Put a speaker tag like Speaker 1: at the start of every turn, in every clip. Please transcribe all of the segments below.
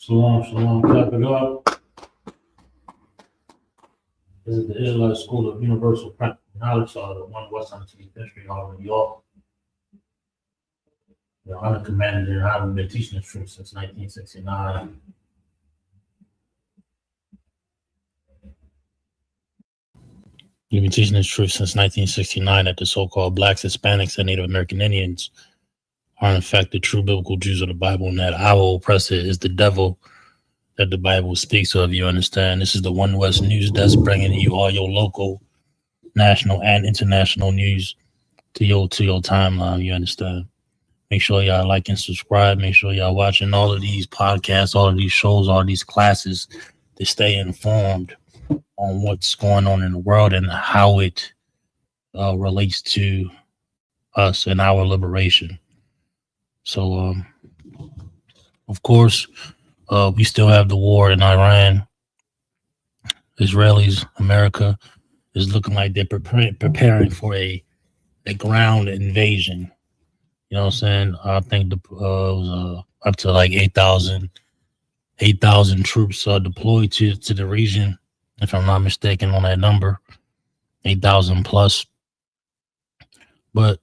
Speaker 1: Shalom, clap it up. This is the Israelite School of Universal Practical Knowledge, the One West 17th History, all of New York. I'm a commander and I've been teaching this truth since 1969. You've been teaching this truth since 1969 that the so-called blacks, Hispanics, and Native American Indians are in fact the true biblical Jews of the Bible, and that our oppressor is the devil that the Bible speaks of. You understand? This is the One West News Desk, bringing you all your local, national, and international news to your timeline. You understand? Make sure y'all like and subscribe. Make sure y'all watching all of these podcasts, all of these shows, all these classes to stay informed on what's going on in the world and how it relates to us and our liberation. So, of course, we still have the war in Iran. Israelis, America is looking like they're preparing for a ground invasion. You know what I'm saying? I think it was up to like 8,000 troops deployed to the region, if I'm not mistaken on that number, 8,000 plus. But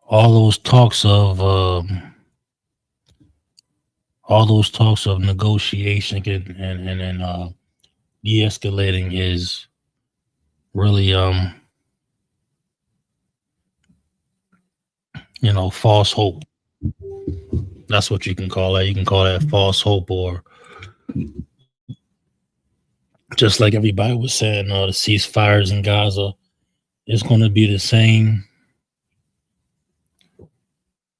Speaker 1: all those talks of negotiation and de-escalating is really false hope. That's what you can call that. You can call that false hope, or just like everybody was saying, the ceasefires in Gaza, it's going to be the same.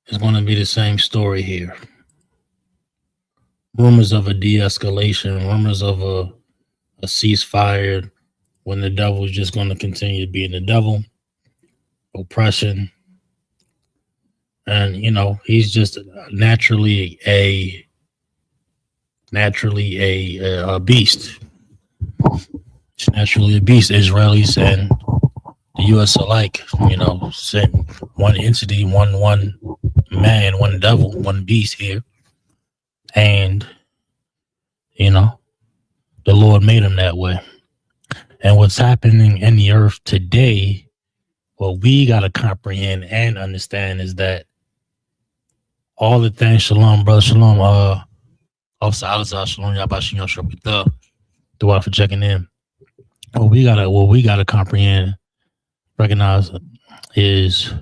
Speaker 1: It's going to be the same story here. Rumors of a de-escalation, rumors of a ceasefire, when the devil is just going to continue being the devil, oppression, and he's just naturally a beast. It's naturally a beast. Israelis and the U.S. alike, sent one entity, one man, one devil, one beast here. And, the Lord made him that way. And what's happening in the earth today, what we got to comprehend and understand is that all the things, shalom, brother, shalom, Officer Alizah, shalom, Yabashin, Yoshua, Dua for checking in. What we gotta comprehend, recognize is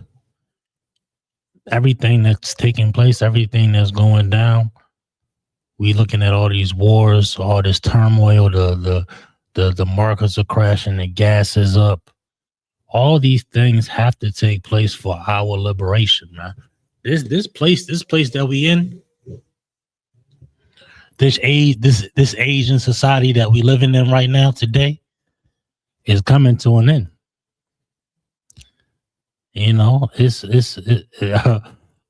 Speaker 1: everything that's taking place, everything that's going down. We looking at all these wars, all this turmoil, the markets are crashing, the gas is up. All these things have to take place for our liberation, man. This place that we in, this Asian society that we living in right now today, is coming to an end.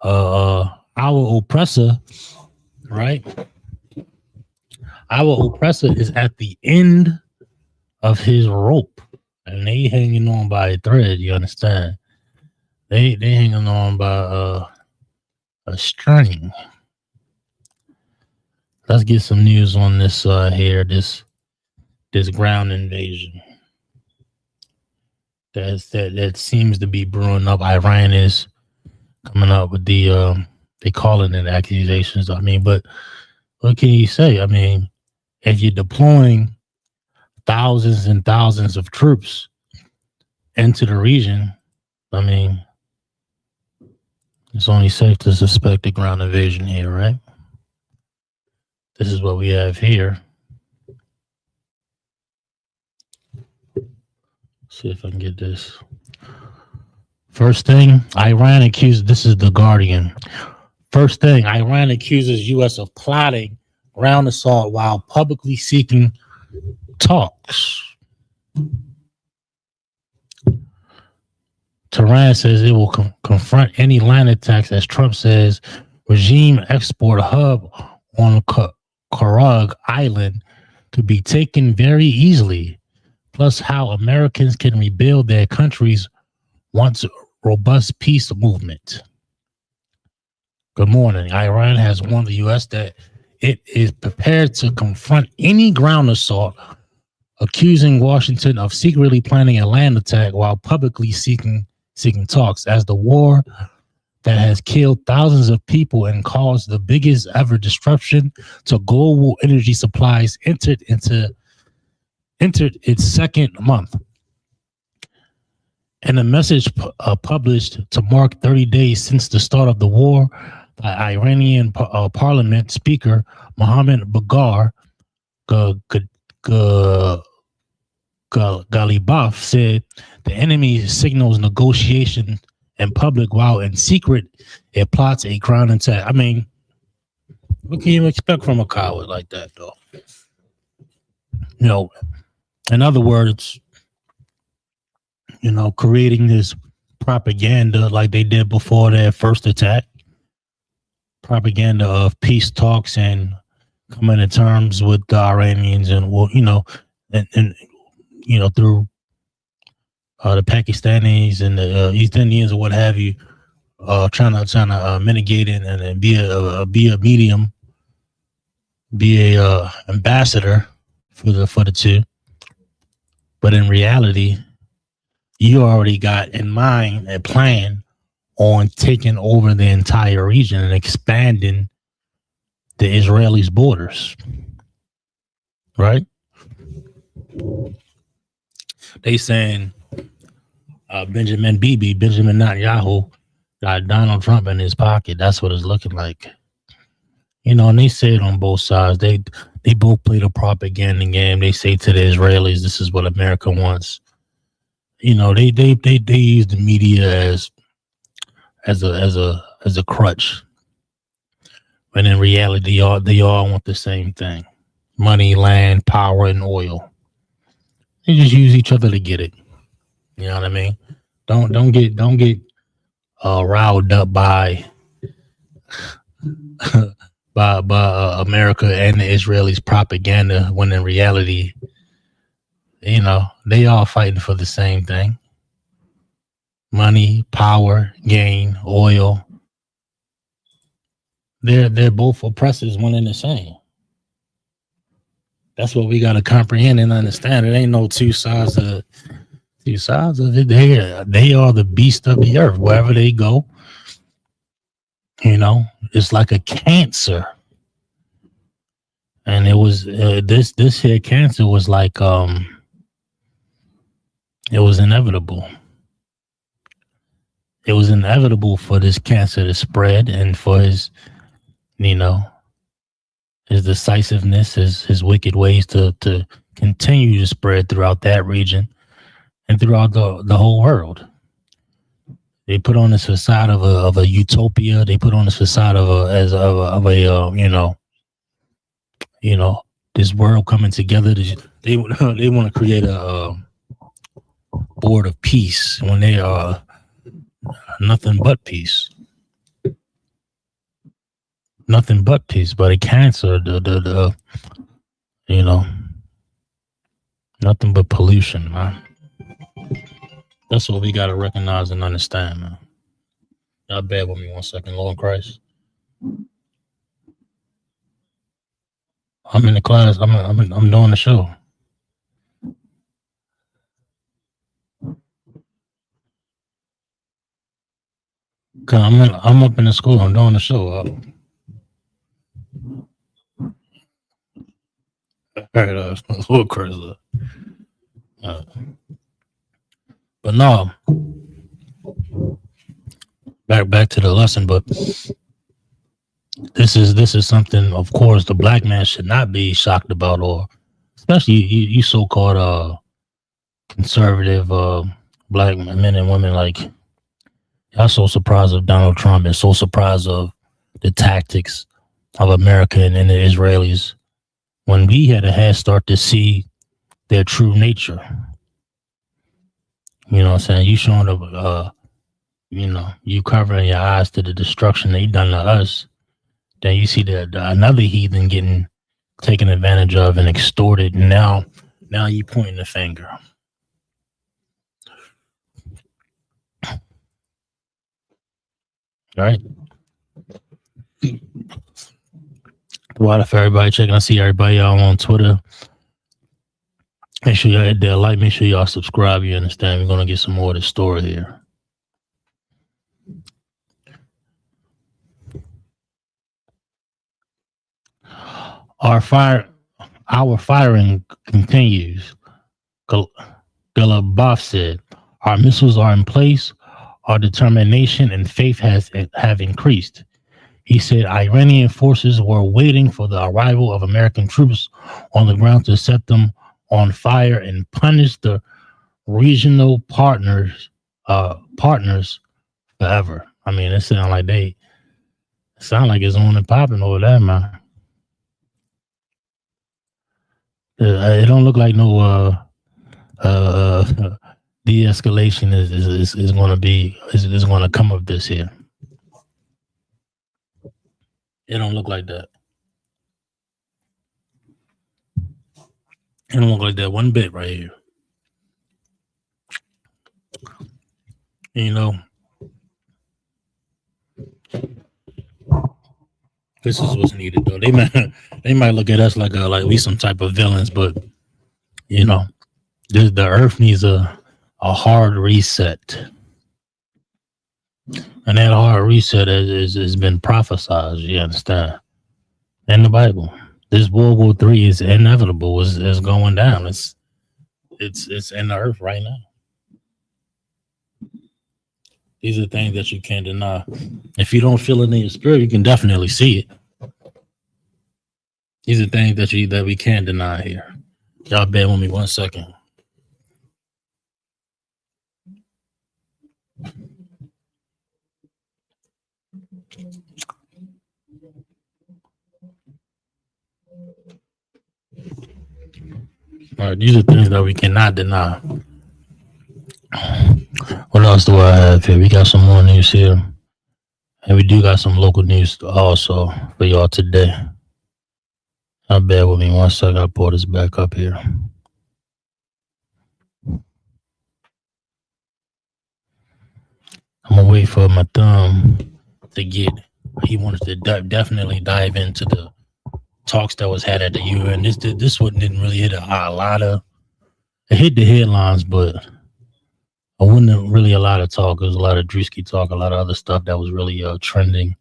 Speaker 1: Our oppressor, right? Our oppressor is at the end of his rope, and they hanging on by a thread. You understand? They hanging on by a string. Let's get some news on this here. This ground invasion that seems to be brewing up. Iran is coming up with they calling it accusations. But what can you say? If you're deploying thousands and thousands of troops into the region, it's only safe to suspect a ground invasion here, right? This is what we have here. See if I can get this. First thing, Iran accused, this is The Guardian. First thing, Iran accuses U.S. of plotting ground assault while publicly seeking talks. Tehran says it will confront any land attacks, as Trump says regime export hub on Karag Island could be taken very easily, plus how Americans can rebuild their country's once robust peace movement. Good morning. Iran has warned the U.S. that it is prepared to confront any ground assault, accusing Washington of secretly planning a land attack while publicly seeking talks. As the war that has killed thousands of people and caused the biggest ever disruption to global energy supplies entered its second month. In a message published to mark 30 days since the start of the war, the Iranian parliament speaker Mohammad Bagher Ghalibaf said the enemy signals negotiation in public while in secret it plots a ground attack. I mean, what can you expect from a coward like that, though? You know, in other words, creating this propaganda like they did before their first attack, propaganda of peace talks and coming to terms with the Iranians and, and through the Pakistanis and the East Indians or what have you, trying to mitigate it and be a medium, be a ambassador for the two. But in reality, you already got in mind a plan on taking over the entire region and expanding the Israelis' borders, right? They saying Benjamin Netanyahu got Donald Trump in his pocket. That's what it's looking like. And they say it on both sides. They both play the propaganda game. They say to the Israelis, "This is what America wants." They use the media as a crutch, when in reality, they all want the same thing: money, land, power, and oil. They just use each other to get it. You know what I mean? Don't get riled up by by America and the Israelis' propaganda, when in reality, they all fighting for the same thing: money, power, gain, oil. They're both oppressors, one and the same. That's what we got to comprehend and understand. It ain't no two sides of it. They are the beast of the earth. Wherever they go, it's like a cancer. And it was this here cancer was like it was inevitable. It was inevitable for this cancer to spread, and for his decisiveness, his wicked ways to continue to spread throughout that region and throughout the whole world. They put on this facade of a utopia. They put on this facade of this world coming together. They want to create a board of peace when they are nothing but peace. Nothing but peace. But a cancer, nothing but pollution, man. That's what we got to recognize and understand, man. Y'all bear with me 1 second, Lord Christ. I'm in the class. I'm doing the show. I'm up in the school. I'm doing the show. All right, Lord Christ. But no, back to the lesson. But this is something, of course, the black man should not be shocked about, or especially you so-called conservative black men and women. Like, y'all so surprised of Donald Trump and so surprised of the tactics of America and the Israelis, when we had a head start to see their true nature. You know what I'm saying? You showing up, you covering your eyes to the destruction they done to us. Then you see the another heathen getting taken advantage of and extorted. And now you pointing the finger. Right? What if everybody checking? I see everybody y'all on Twitter. Make sure y'all hit that like. Make sure y'all subscribe. You understand? We're gonna get some more of this story here. Our firing continues. Galabov said, "Our missiles are in place. Our determination and faith have increased." He said Iranian forces were waiting for the arrival of American troops on the ground to set them on fire and punish the regional partners forever. I mean, it sound like it's on and popping over there, man. It don't look like no de-escalation is going to be is going to come of this here. It don't look like that. It don't look like that one bit right here. You know, this is what's needed though. They might look at us like we some type of villains, but you know, the earth needs a hard reset. And that hard reset has been prophesied, you understand? In the Bible. This World War III is inevitable, is going down. It's in the earth right now. These are things that you can't deny. If you don't feel it in your spirit, you can definitely see it. These are things that we can't deny here. Y'all bear with me 1 second. All right, these are things that we cannot deny. What else do I have here? We got some more news here. And we do got some local news also for y'all today. Y'all bear with me 1 second. I'll pull this back up here. I'm going to wait for my thumb to get. He wanted to definitely dive into the talks that was had at the UN. This one didn't really hit a lot of. It hit the headlines, but I wasn't really a lot of talk. There was a lot of Drewski talk, a lot of other stuff that was really trending.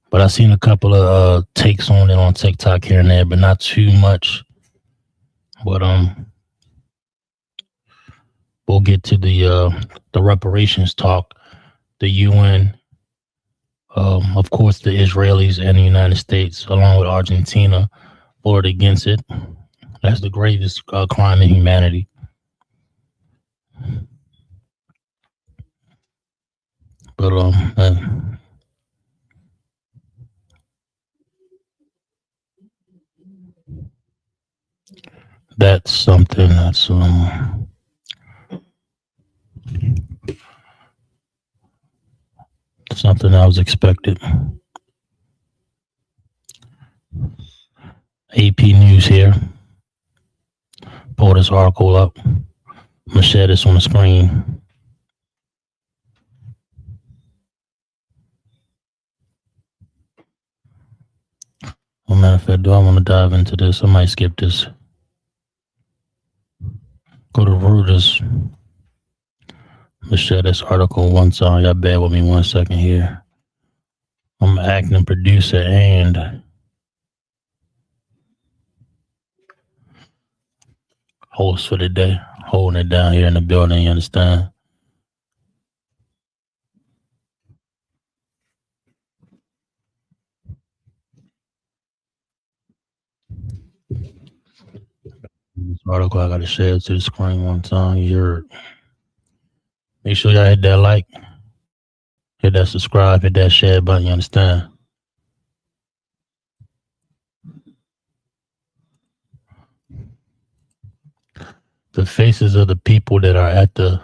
Speaker 1: But I seen a couple of takes on it on TikTok here and there, but not too much. But we'll get to the reparations talk. The UN, of course, the Israelis and the United States, along with Argentina, voted against it. That's the greatest crime in humanity. But that's something that's something that was expected. AP News here. Pull this article up. I'm gonna share this on the screen. Well, matter of fact, do I want to dive into this? I might skip this. Go to Reuters. I'm gonna share this article one time. Y'all bear with me 1 second here. I'm an acting producer and host for the day, holding it down here in the building, you understand? This article I gotta share it to the screen one time. Make sure y'all hit that like, hit that subscribe, hit that share button, you understand? The faces of the people that are at the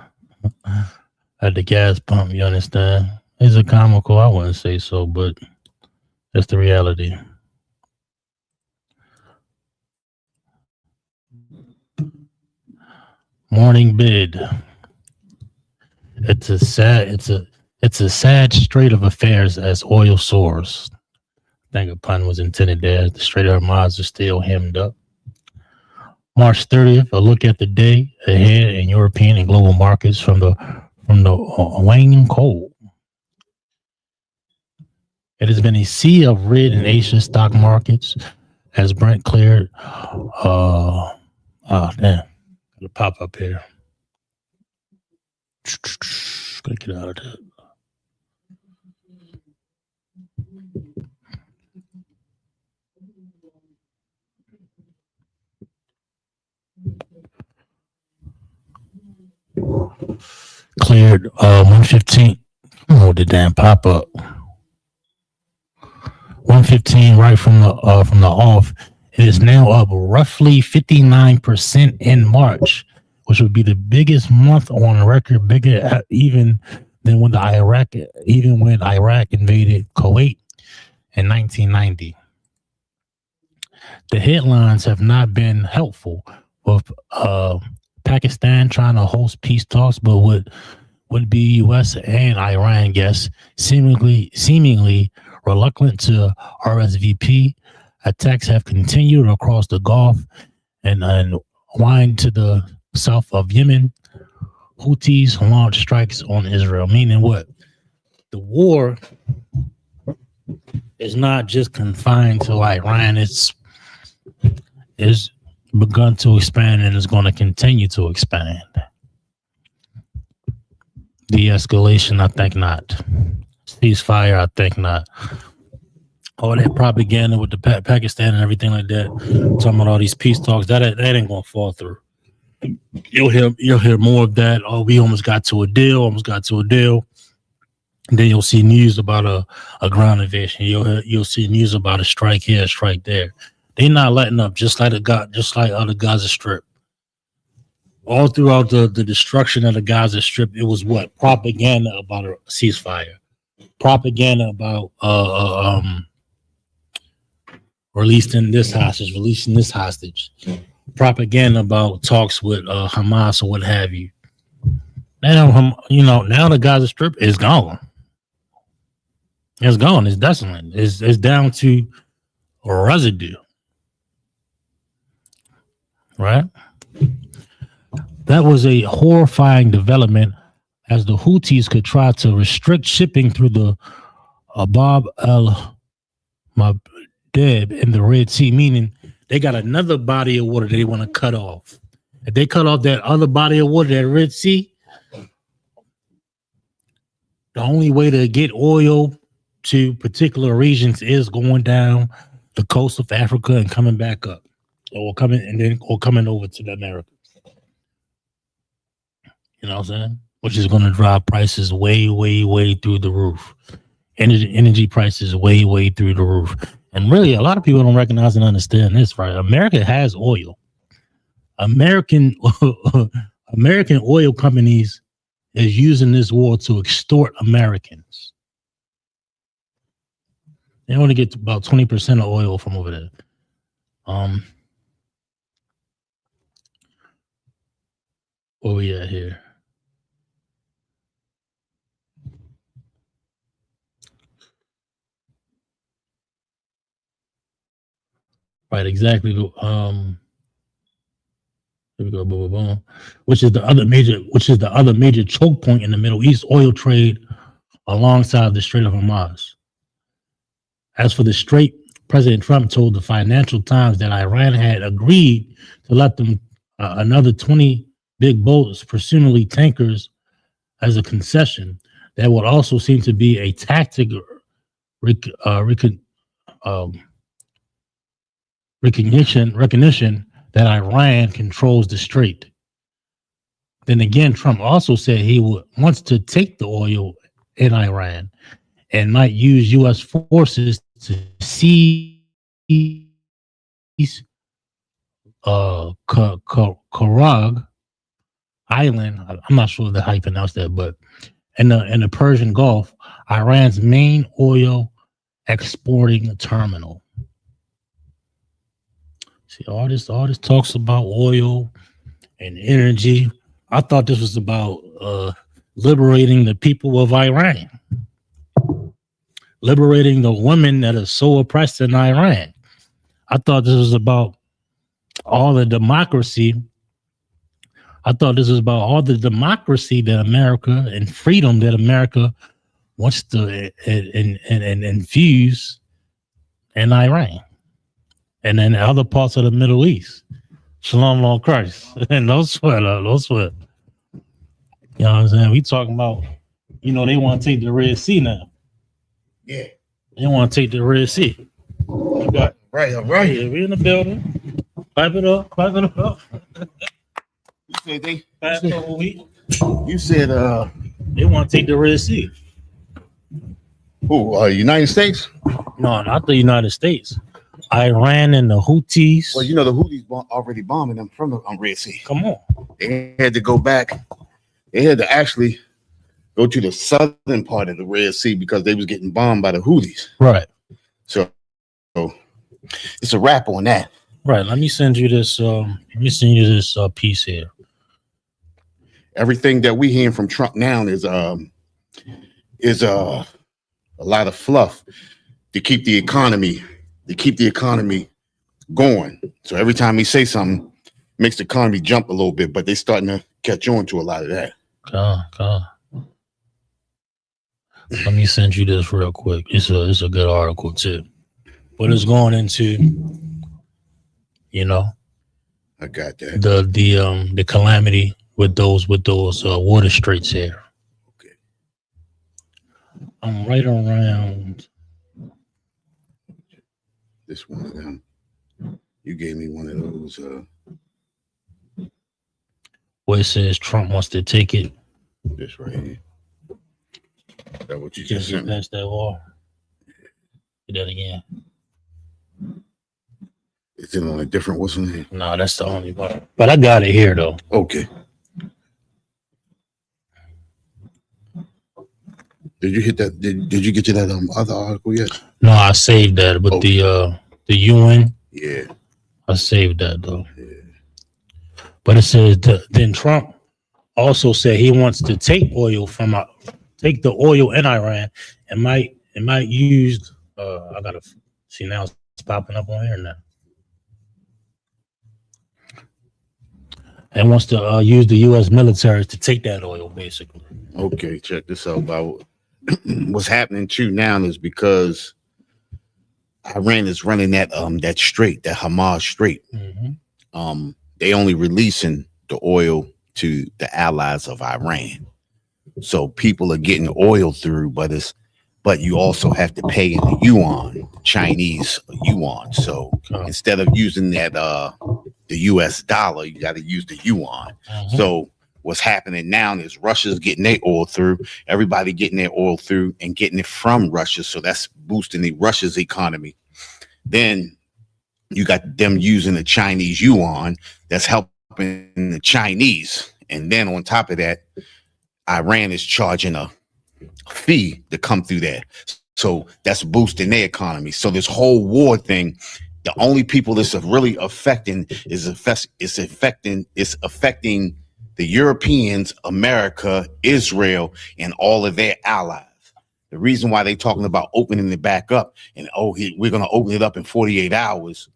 Speaker 1: gas pump, you understand? Is it comical? I wouldn't say so, but that's the reality. Morning bid. It's It's a sad state of affairs as oil soars. I think a pun was intended there. The Strait of Hormuz is still hemmed up. March 30th, a look at the day ahead in European and global markets from the waning cold. It has been a sea of red in Asian stock markets as Brent cleared. Oh damn, gonna pop up here. Gotta get out of that. Cleared 115. Oh, the damn pop up. 115 right from the off. It is now up roughly 59% in March, which would be the biggest month on record, bigger even than when Iraq invaded Kuwait in 1990. The headlines have not been helpful with Pakistan trying to host peace talks, but would be U.S. and Iran guests seemingly reluctant to RSVP. Attacks have continued across the Gulf and wind to the south of Yemen. Houthis launched strikes on Israel, meaning what? The war is not just confined to Iran. It's begun to expand and is going to continue to expand. De-escalation, I think not. Ceasefire, I think not. All that propaganda with the Pakistan and everything like that, talking about all these peace talks, that ain't gonna fall through. You'll hear more of that. Oh, we almost got to a deal. And then you'll see news about a ground invasion. You'll see news about a strike here, a strike there. They're not letting up, just like other Gaza Strip. All throughout the destruction of the Gaza Strip, it was what? Propaganda about a ceasefire. Propaganda about releasing this hostage. Propaganda about talks with Hamas or what have you. Now, now the Gaza Strip is gone. It's gone. It's desolate. It's down to a residue. Right? That was a horrifying development as the Houthis could try to restrict shipping through the Bab el Mandeb in the Red Sea, meaning they got another body of water they want to cut off. If they cut off that other body of water, that Red Sea, the only way to get oil to particular regions is going down the coast of Africa and coming back up, or coming over to the Americas. You know what I'm saying? Which is going to drive prices way, way, way through the roof. Energy prices way, way through the roof. And really, a lot of people don't recognize and understand this, right? America has oil. American oil companies is using this war to extort Americans. They only get about 20% of oil from over there. Where we at here? Right, exactly. Here we go. Boom, boom, boom. Which is the other major choke point in the Middle East oil trade, alongside the Strait of Hormuz. As for the Strait, President Trump told the Financial Times that Iran had agreed to let them another 20 big boats, presumably tankers, as a concession. That would also seem to be a tactic recognition that Iran controls the strait. Then again, Trump also said he wants to take the oil in Iran and might use U.S. forces to seize Karag Island. I'm not sure how you pronounce that, but in the Persian Gulf, Iran's main oil exporting terminal. See, all this talks about oil and energy. I thought this was about liberating the people of Iran, liberating the women that are so oppressed in Iran. I thought this was about all the democracy. I thought this was about all the democracy that America and freedom that America wants to infuse in Iran and then other parts of the Middle East. Shalom, Lord Christ. And no sweat, no sweat. You know what I'm saying? We talking about, they want to take the Red Sea now.
Speaker 2: Yeah.
Speaker 1: They want to take the Red Sea.
Speaker 2: Right. Yeah,
Speaker 1: we in the building. Clap it up.
Speaker 2: You said
Speaker 1: You said they want to take the Red Sea.
Speaker 2: Who? United States?
Speaker 1: No, not the United States. Iran and the Houthis.
Speaker 2: Well, the Houthis already bombing them from the Red Sea.
Speaker 1: Come on.
Speaker 2: They had to go back. They had to actually go to the southern part of the Red Sea because they was getting bombed by the Houthis.
Speaker 1: Right.
Speaker 2: So it's a wrap on that.
Speaker 1: Right. Let me send you this. Piece here.
Speaker 2: Everything that we hearing from Trump now is a lot of fluff to keep the economy going. So every time he say something, makes the economy jump a little bit, but they starting to catch on to a lot of that.
Speaker 1: God. Let me send you this real quick. It's a good article too. But it's going into,
Speaker 2: I got that.
Speaker 1: The calamity with those water straits here.
Speaker 2: Okay.
Speaker 1: I'm right around
Speaker 2: this one of them. You gave me one of those.
Speaker 1: Where it says Trump wants to take it.
Speaker 2: This right here. Is that what you just sent me?
Speaker 1: That's that wall. Do that again.
Speaker 2: Is it on a different what's in here?
Speaker 1: No, that's the only part. But I got it here though.
Speaker 2: Okay. Did you hit that? Did you get to that other article yet?
Speaker 1: No, I saved that. But the UN.
Speaker 2: Yeah.
Speaker 1: I saved that though.
Speaker 2: Yeah.
Speaker 1: But it says then Trump also said he wants to take take the oil in Iran and might use. I gotta see now it's popping up on here now. And wants to use the U.S. military to take that oil, basically.
Speaker 2: Okay, check this out. About what's happening too now is because Iran is running that strait, that Hamas Strait.
Speaker 1: Mm-hmm.
Speaker 2: They only releasing the oil to the allies of Iran, so people are getting oil through, but you also have to pay in the yuan, Chinese yuan. So instead of using that the US dollar, you got to use the yuan.
Speaker 1: Mm-hmm.
Speaker 2: So what's happening now is Russia's getting their oil through, everybody getting their oil through and getting it from Russia. So that's boosting Russia's economy. Then you got them using the Chinese yuan that's helping the Chinese. And then on top of that, Iran is charging a fee to come through there. So that's boosting their economy. So this whole war thing, the only people this is really affecting is affecting the Europeans, America, Israel, and all of their allies. The reason why they're talking about opening it back up and we're going to open it up in 48 hours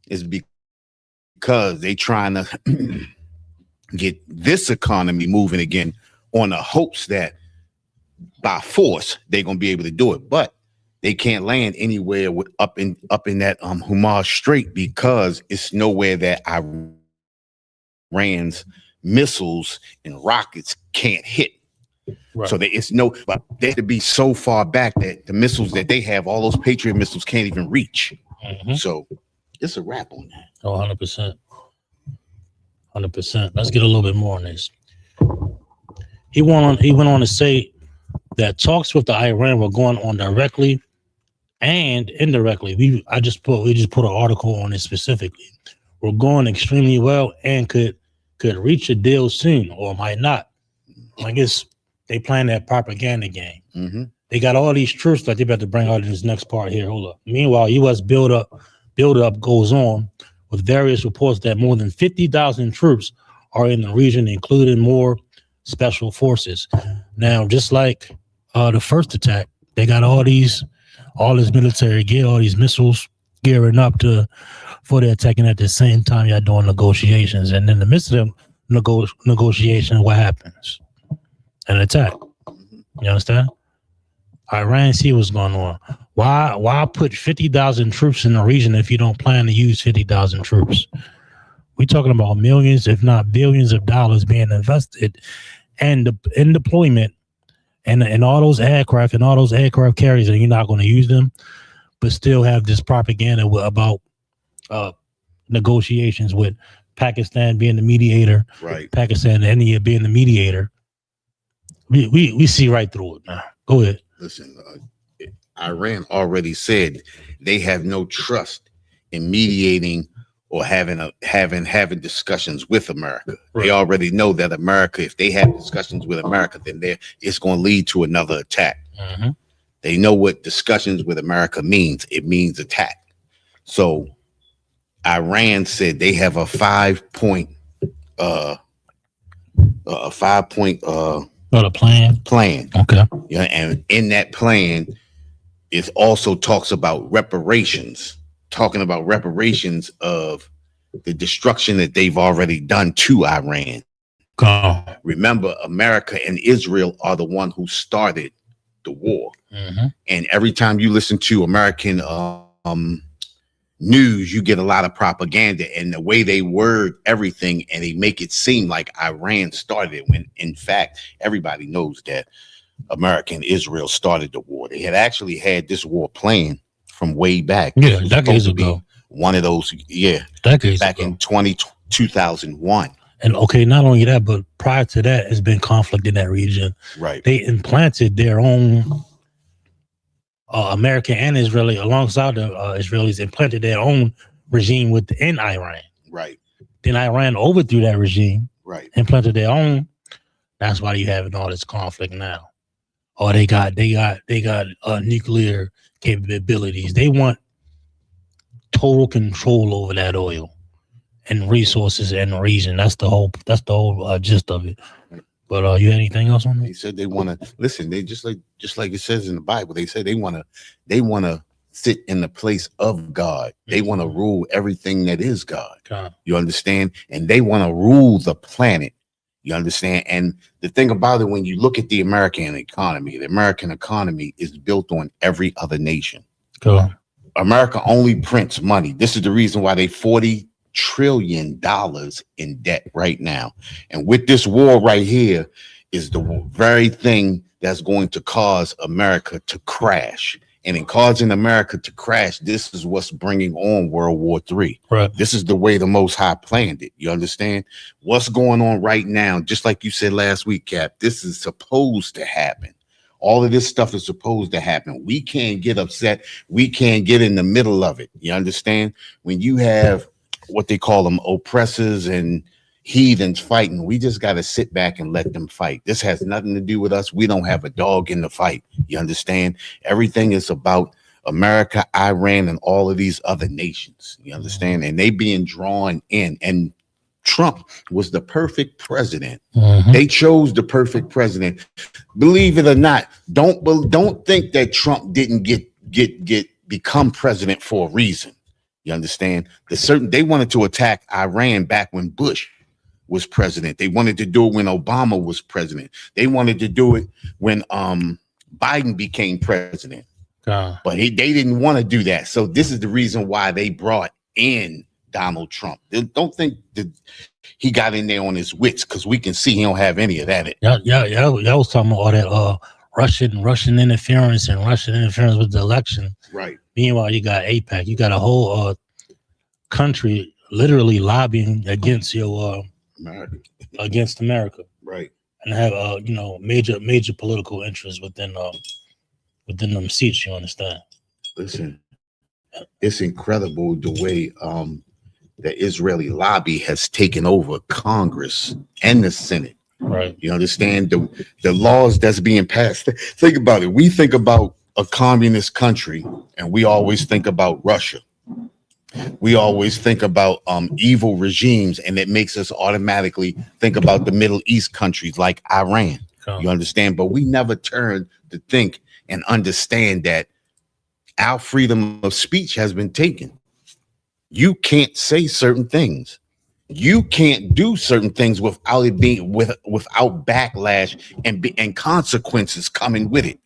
Speaker 2: is because they trying to get this economy moving again on the hopes that by force they're going to be able to do it, but they can't land anywhere up in that Hamas Strait because it's nowhere that Iran's missiles and rockets can't hit. Right. So but they have to be so far back that the missiles that they have, all those Patriot missiles, can't even reach. Mm-hmm. So it's a wrap on that.
Speaker 1: Oh, 100%. 100%. Let's get a little bit more on this. He went on to say that talks with the Iran were going on directly and indirectly. We just put an article on it specifically. We're going extremely well and could reach a deal soon or might not. I guess they playing that propaganda game.
Speaker 2: Mm-hmm.
Speaker 1: They got all these troops that they about to bring out in this next part here. Hold up. Meanwhile, U.S. build up goes on with various reports that more than 50,000 troops are in the region, including more special forces. Now, just like the first attack, they got all this military gear, all these missiles gearing up for the attacking at the same time y'all doing negotiations. And in the midst of them negotiation, what happens? An attack. You understand? Iran see what's going on. Why put 50,000 troops in the region if you don't plan to use 50,000 troops? We're talking about millions, if not billions of dollars being invested and in deployment and all those aircraft and all those aircraft carriers, and you're not going to use them, but still have this propaganda about negotiations with Pakistan being the mediator,
Speaker 2: right?
Speaker 1: Pakistan and India being the mediator. We see right through it now. Go ahead.
Speaker 2: Listen, Iran already said they have no trust in mediating or having discussions with America. Right. They already know that America, if they have discussions with America, then it's going to lead to another attack. Mm-hmm. They know what discussions with America means. It means attack. So Iran said they have a 5-point plan.
Speaker 1: Okay.
Speaker 2: Yeah, and in that plan, it also talks about reparations, talking about reparations of the destruction that they've already done to Iran. Remember, America and Israel are the one who started the war. Mm-hmm. And every time you listen to American news, you get a lot of propaganda and the way they word everything, and they make it seem like Iran started it, when in fact everybody knows that America and Israel started the war. They had actually had this war planned from way back.
Speaker 1: Yeah, decades ago.
Speaker 2: One of those,
Speaker 1: decades
Speaker 2: back
Speaker 1: ago.
Speaker 2: In 2001.
Speaker 1: And okay, not only that, but prior to that, has been conflict in that region.
Speaker 2: Right.
Speaker 1: They implanted their own American and Israeli, alongside the Israelis, implanted their own regime within Iran.
Speaker 2: Right.
Speaker 1: Then Iran overthrew that regime.
Speaker 2: Right.
Speaker 1: Implanted their own. That's why you're having all this conflict now. Or they got nuclear capabilities. They want total control over that oil and resources in the region. That's the whole gist of it. But you had anything else on that?
Speaker 2: They said they want to listen. They just like it says in the Bible. They said they want to sit in the place of God. They want to rule everything that is God. You understand? And they want to rule the planet. You understand? And the thing about it, when you look at the American economy is built on every other nation. America only prints money. This is the reason why they $40 trillion in debt right now. And with this war right here is the very thing that's going to cause America to crash. And in causing America to crash, this is what's bringing on World War III.
Speaker 1: Right.
Speaker 2: This is the way the Most High planned it. You understand? What's going on right now, just like you said last week, Cap, this is supposed to happen. All of this stuff is supposed to happen. We can't get upset. We can't get in the middle of it. You understand? When you have what they call them oppressors and heathens fighting, we just got to sit back and let them fight. This has nothing to do with us. We don't have a dog in the fight. You understand? Everything is about America, Iran, and all of these other nations. You understand? And they being drawn in. And Trump was the perfect president. Mm-hmm. They chose the perfect president. Believe it or not, don't think that Trump didn't become president for a reason. You understand? They wanted to attack Iran back when Bush was president. They wanted to do it when Obama was president. They wanted to do it when Biden became president. But they didn't want to do that. So this is the reason why they brought in Donald Trump. They don't think that he got in there on his wits, because we can see he don't have any of that.
Speaker 1: Yeah. I was talking about all that Russian interference with the election.
Speaker 2: Right.
Speaker 1: Meanwhile, you got AIPAC. You got a whole country literally lobbying against against America.
Speaker 2: Right.
Speaker 1: And have major political interests within them seats. You understand?
Speaker 2: Listen, it's incredible the way the Israeli lobby has taken over Congress and the Senate.
Speaker 1: Right.
Speaker 2: You understand the laws that's being passed. Think about it. We think about a communist country and we always think about Russia. We always think about evil regimes, and it makes us automatically think about the Middle East countries like Iran. You understand? But we never turn to think and understand that our freedom of speech has been taken. You can't say certain things. You can't do certain things without it being without backlash and consequences coming with it.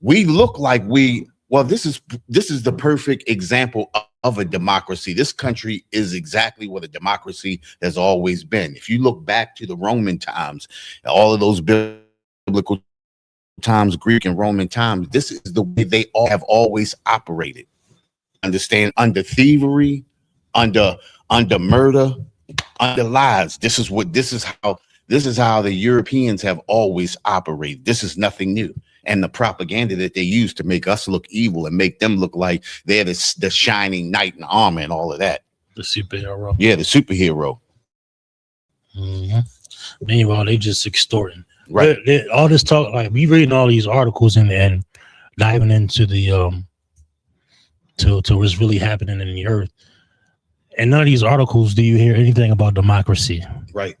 Speaker 2: We look like this is the perfect example of a democracy. This country is exactly what a democracy has always been. If you look back to the Roman times, all of those biblical times, Greek and Roman times, this is the way they all have always operated. Understand? Under thievery, under murder, under lies. This is how the Europeans have always operated. This is nothing new. And the propaganda that they use to make us look evil and make them look like they're the shining knight in armor and all of that.
Speaker 1: The superhero.
Speaker 2: Yeah, the superhero.
Speaker 1: Mm-hmm. Meanwhile, they just extorting.
Speaker 2: Right.
Speaker 1: All this talk, like we reading all these articles and diving into the to what's really happening in the earth. And none of these articles do you hear anything about democracy.
Speaker 2: Right.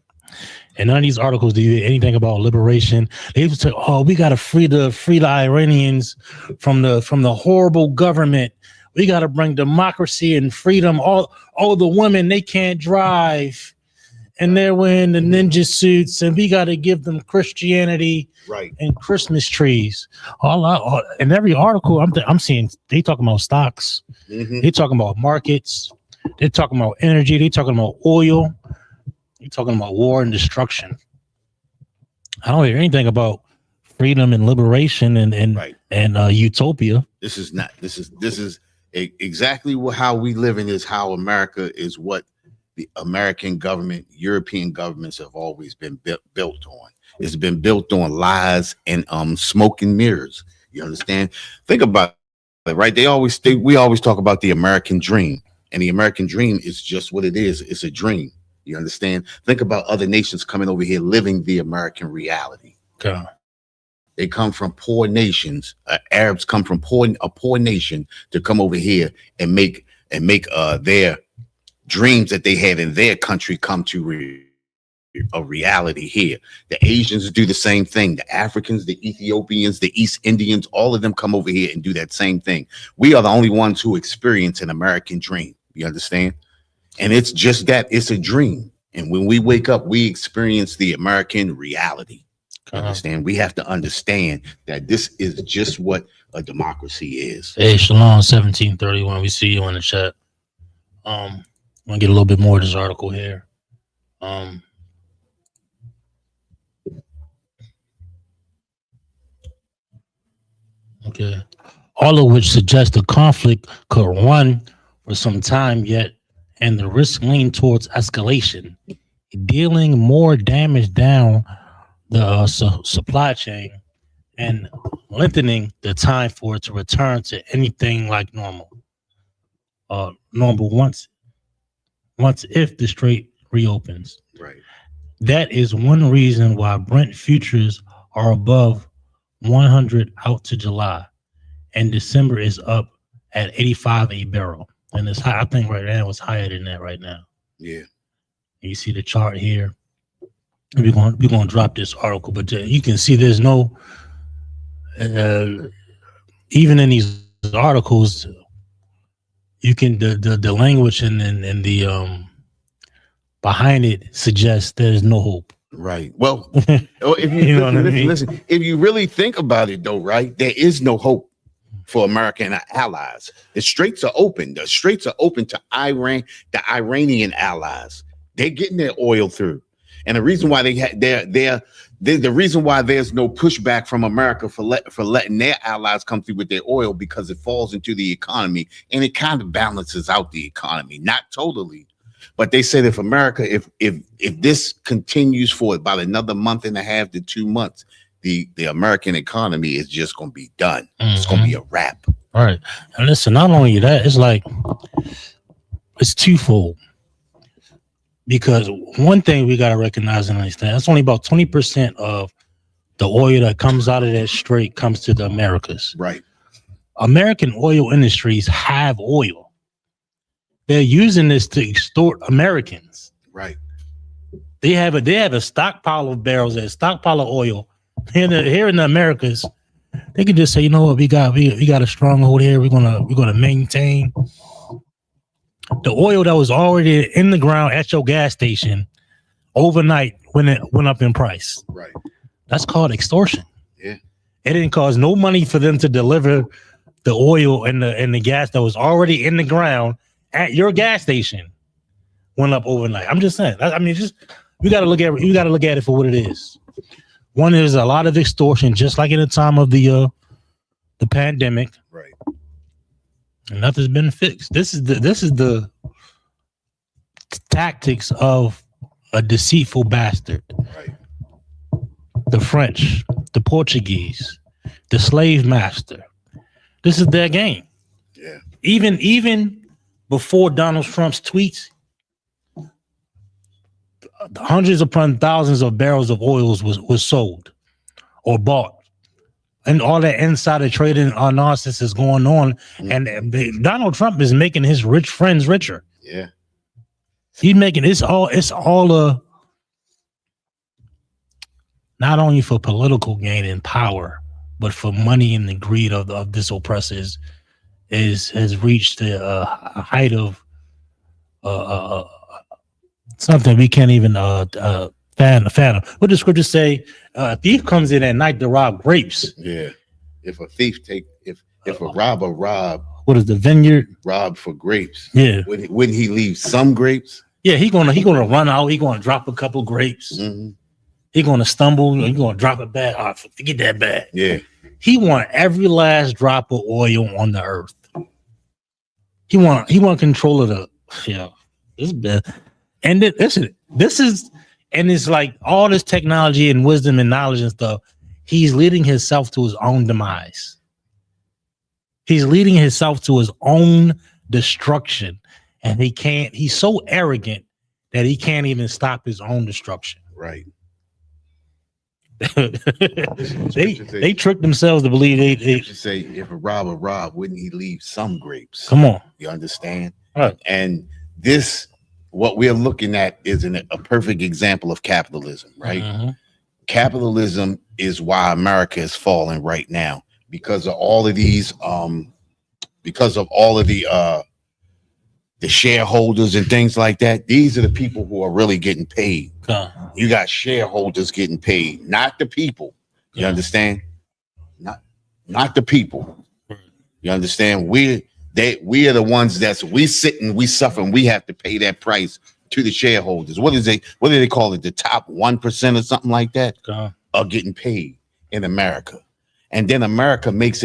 Speaker 1: And none of these articles do you hear anything about liberation. They just say, "Oh, we got to free the Iranians from the horrible government. We got to bring democracy and freedom. All the women, they can't drive, and they're wearing the ninja suits, and we got to give them Christianity,
Speaker 2: right,
Speaker 1: and Christmas trees." All in every article I'm seeing, they talking about stocks. Mm-hmm. They talking about markets. They're talking about energy. They're talking about oil. You're talking about war and destruction. I don't hear anything about freedom and liberation and utopia.
Speaker 2: This is exactly how we live in. Is how America is what the American government, European governments have always been built on. It's been built on lies and smoke and mirrors. You understand? Think about it, right? We always talk about the American dream, and the American dream is just what it is. It's a dream. You understand? Think about other nations coming over here living the American reality.
Speaker 1: Okay.
Speaker 2: They come from poor nations. Arabs come from a poor nation to come over here and make their dreams that they had in their country come to a reality here. The Asians do the same thing. The Africans, the Ethiopians, the East Indians, all of them come over here and do that same thing. We are the only ones who experience an American dream. You understand? And it's just that, it's a dream. And when we wake up, we experience the American reality. Understand? We have to understand that this is just what a democracy is.
Speaker 1: Hey, Shalom 1731. We see you in the chat. I'm gonna get a little bit more of this article here. Okay. All of which suggest the conflict could run for some time yet, and the risk lean towards escalation, dealing more damage down the supply chain and lengthening the time for it to return to anything like normal. Once if the strait reopens.
Speaker 2: Right.
Speaker 1: That is one reason why Brent futures are above 100 out to July, and December is up at 85 a barrel. And it's high. I think right now it's higher than that right now.
Speaker 2: Yeah.
Speaker 1: You see the chart here. We're gonna drop this article, but you can see there's no even in these articles, you can the language and the behind it suggests there's no hope.
Speaker 2: Right. Well, if you know listen, if you really think about it though, right, there is no hope for American allies. The straits are open. The straits are open to Iran, the Iranian allies. They're getting their oil through. And the reason why the reason why there's no pushback from America for letting their allies come through with their oil, because it falls into the economy and it kind of balances out the economy. Not totally, but they said if America, if this continues for about another month and a half to 2 months, the American economy is just going to be done. Mm-hmm. It's going to be a wrap.
Speaker 1: All right. And listen, not only that, it's like, it's twofold. Because one thing we got to recognize and understand, it's only about 20% of the oil that comes out of that strait comes to the Americas.
Speaker 2: Right.
Speaker 1: American oil industries have oil. They're using this to extort Americans.
Speaker 2: Right.
Speaker 1: They have a stockpile of barrels, a stockpile of oil here in the Americas. They can just say, you know what, we got a stronghold here. We're gonna maintain the oil that was already in the ground at your gas station overnight when it went up in price.
Speaker 2: Right.
Speaker 1: That's called extortion.
Speaker 2: Yeah.
Speaker 1: It didn't cost no money for them to deliver the oil and the gas that was already in the ground at your gas station went up overnight. I'm just saying. I mean, we got to look at it for what it is. One is a lot of extortion, just like in the time of the pandemic.
Speaker 2: Right.
Speaker 1: And nothing's been fixed. This is the tactics of a deceitful bastard.
Speaker 2: Right.
Speaker 1: The French, the Portuguese, the slave master. This is their game.
Speaker 2: Yeah.
Speaker 1: Even before Donald Trump's tweets, hundreds upon thousands of barrels of oils was sold or bought, and all that insider trading nonsense is going on. And Donald Trump is making his rich friends richer.
Speaker 2: Yeah,
Speaker 1: he's making it's all not only for political gain and power, but for money and the greed of this oppressors has reached a height of something we can't even fathom. What does scripture say? A thief comes in at night to rob grapes.
Speaker 2: Yeah. If a thief if a robber rob,
Speaker 1: what is the vineyard?
Speaker 2: Rob for grapes.
Speaker 1: Yeah.
Speaker 2: Wouldn't he leave some grapes?
Speaker 1: Yeah, he gonna run out. He gonna drop a couple grapes.
Speaker 2: Mm-hmm.
Speaker 1: He gonna stumble. He gonna drop a bag. Oh, forget that bag.
Speaker 2: Yeah. He
Speaker 1: want every last drop of oil on the earth. He want control of the This is bad. And this is and it's like all this technology and wisdom and knowledge and stuff. He's leading himself to his own demise. He's leading himself to his own destruction, and he's so arrogant that he can't even stop his own destruction.
Speaker 2: Right.
Speaker 1: they tricked themselves to believe they
Speaker 2: say if a robber robbed, wouldn't he leave some grapes?
Speaker 1: Come on.
Speaker 2: You understand?
Speaker 1: Right.
Speaker 2: And what we're looking at is a perfect example of capitalism, right? Mm-hmm. Capitalism is why America is falling right now because of all of these, the shareholders and things like that. These are the people who are really getting paid. You got shareholders getting paid, not the people. You understand? Not the people. You understand? We are the ones we sit and we suffer and we have to pay that price to the shareholders. What do they call it? The top 1% or something like that are getting paid in America. And then America makes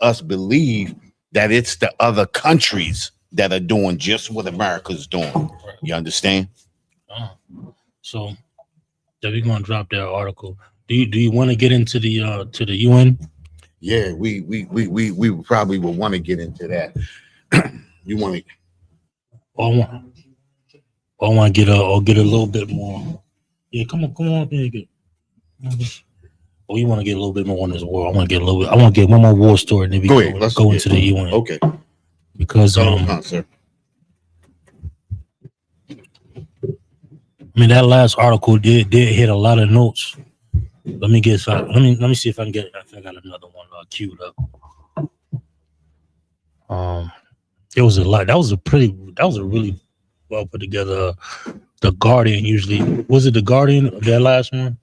Speaker 2: us believe that it's the other countries that are doing just what America's doing. You understand?
Speaker 1: So we're gonna drop that article. Do you want to get into the UN?
Speaker 2: Yeah, we probably will want to get into that. You want to?
Speaker 1: I want to get a little bit more. Yeah, come on. Oh, you want to get a little bit more on this war? I want to get one more war story, and then we go into the UN.
Speaker 2: Okay.
Speaker 1: Because
Speaker 2: sir.
Speaker 1: I mean that last article did hit a lot of notes. Let me see if I can get. I think I got another one queued up. It was a lot. That was a really well put together. The Guardian usually was it the Guardian that last one,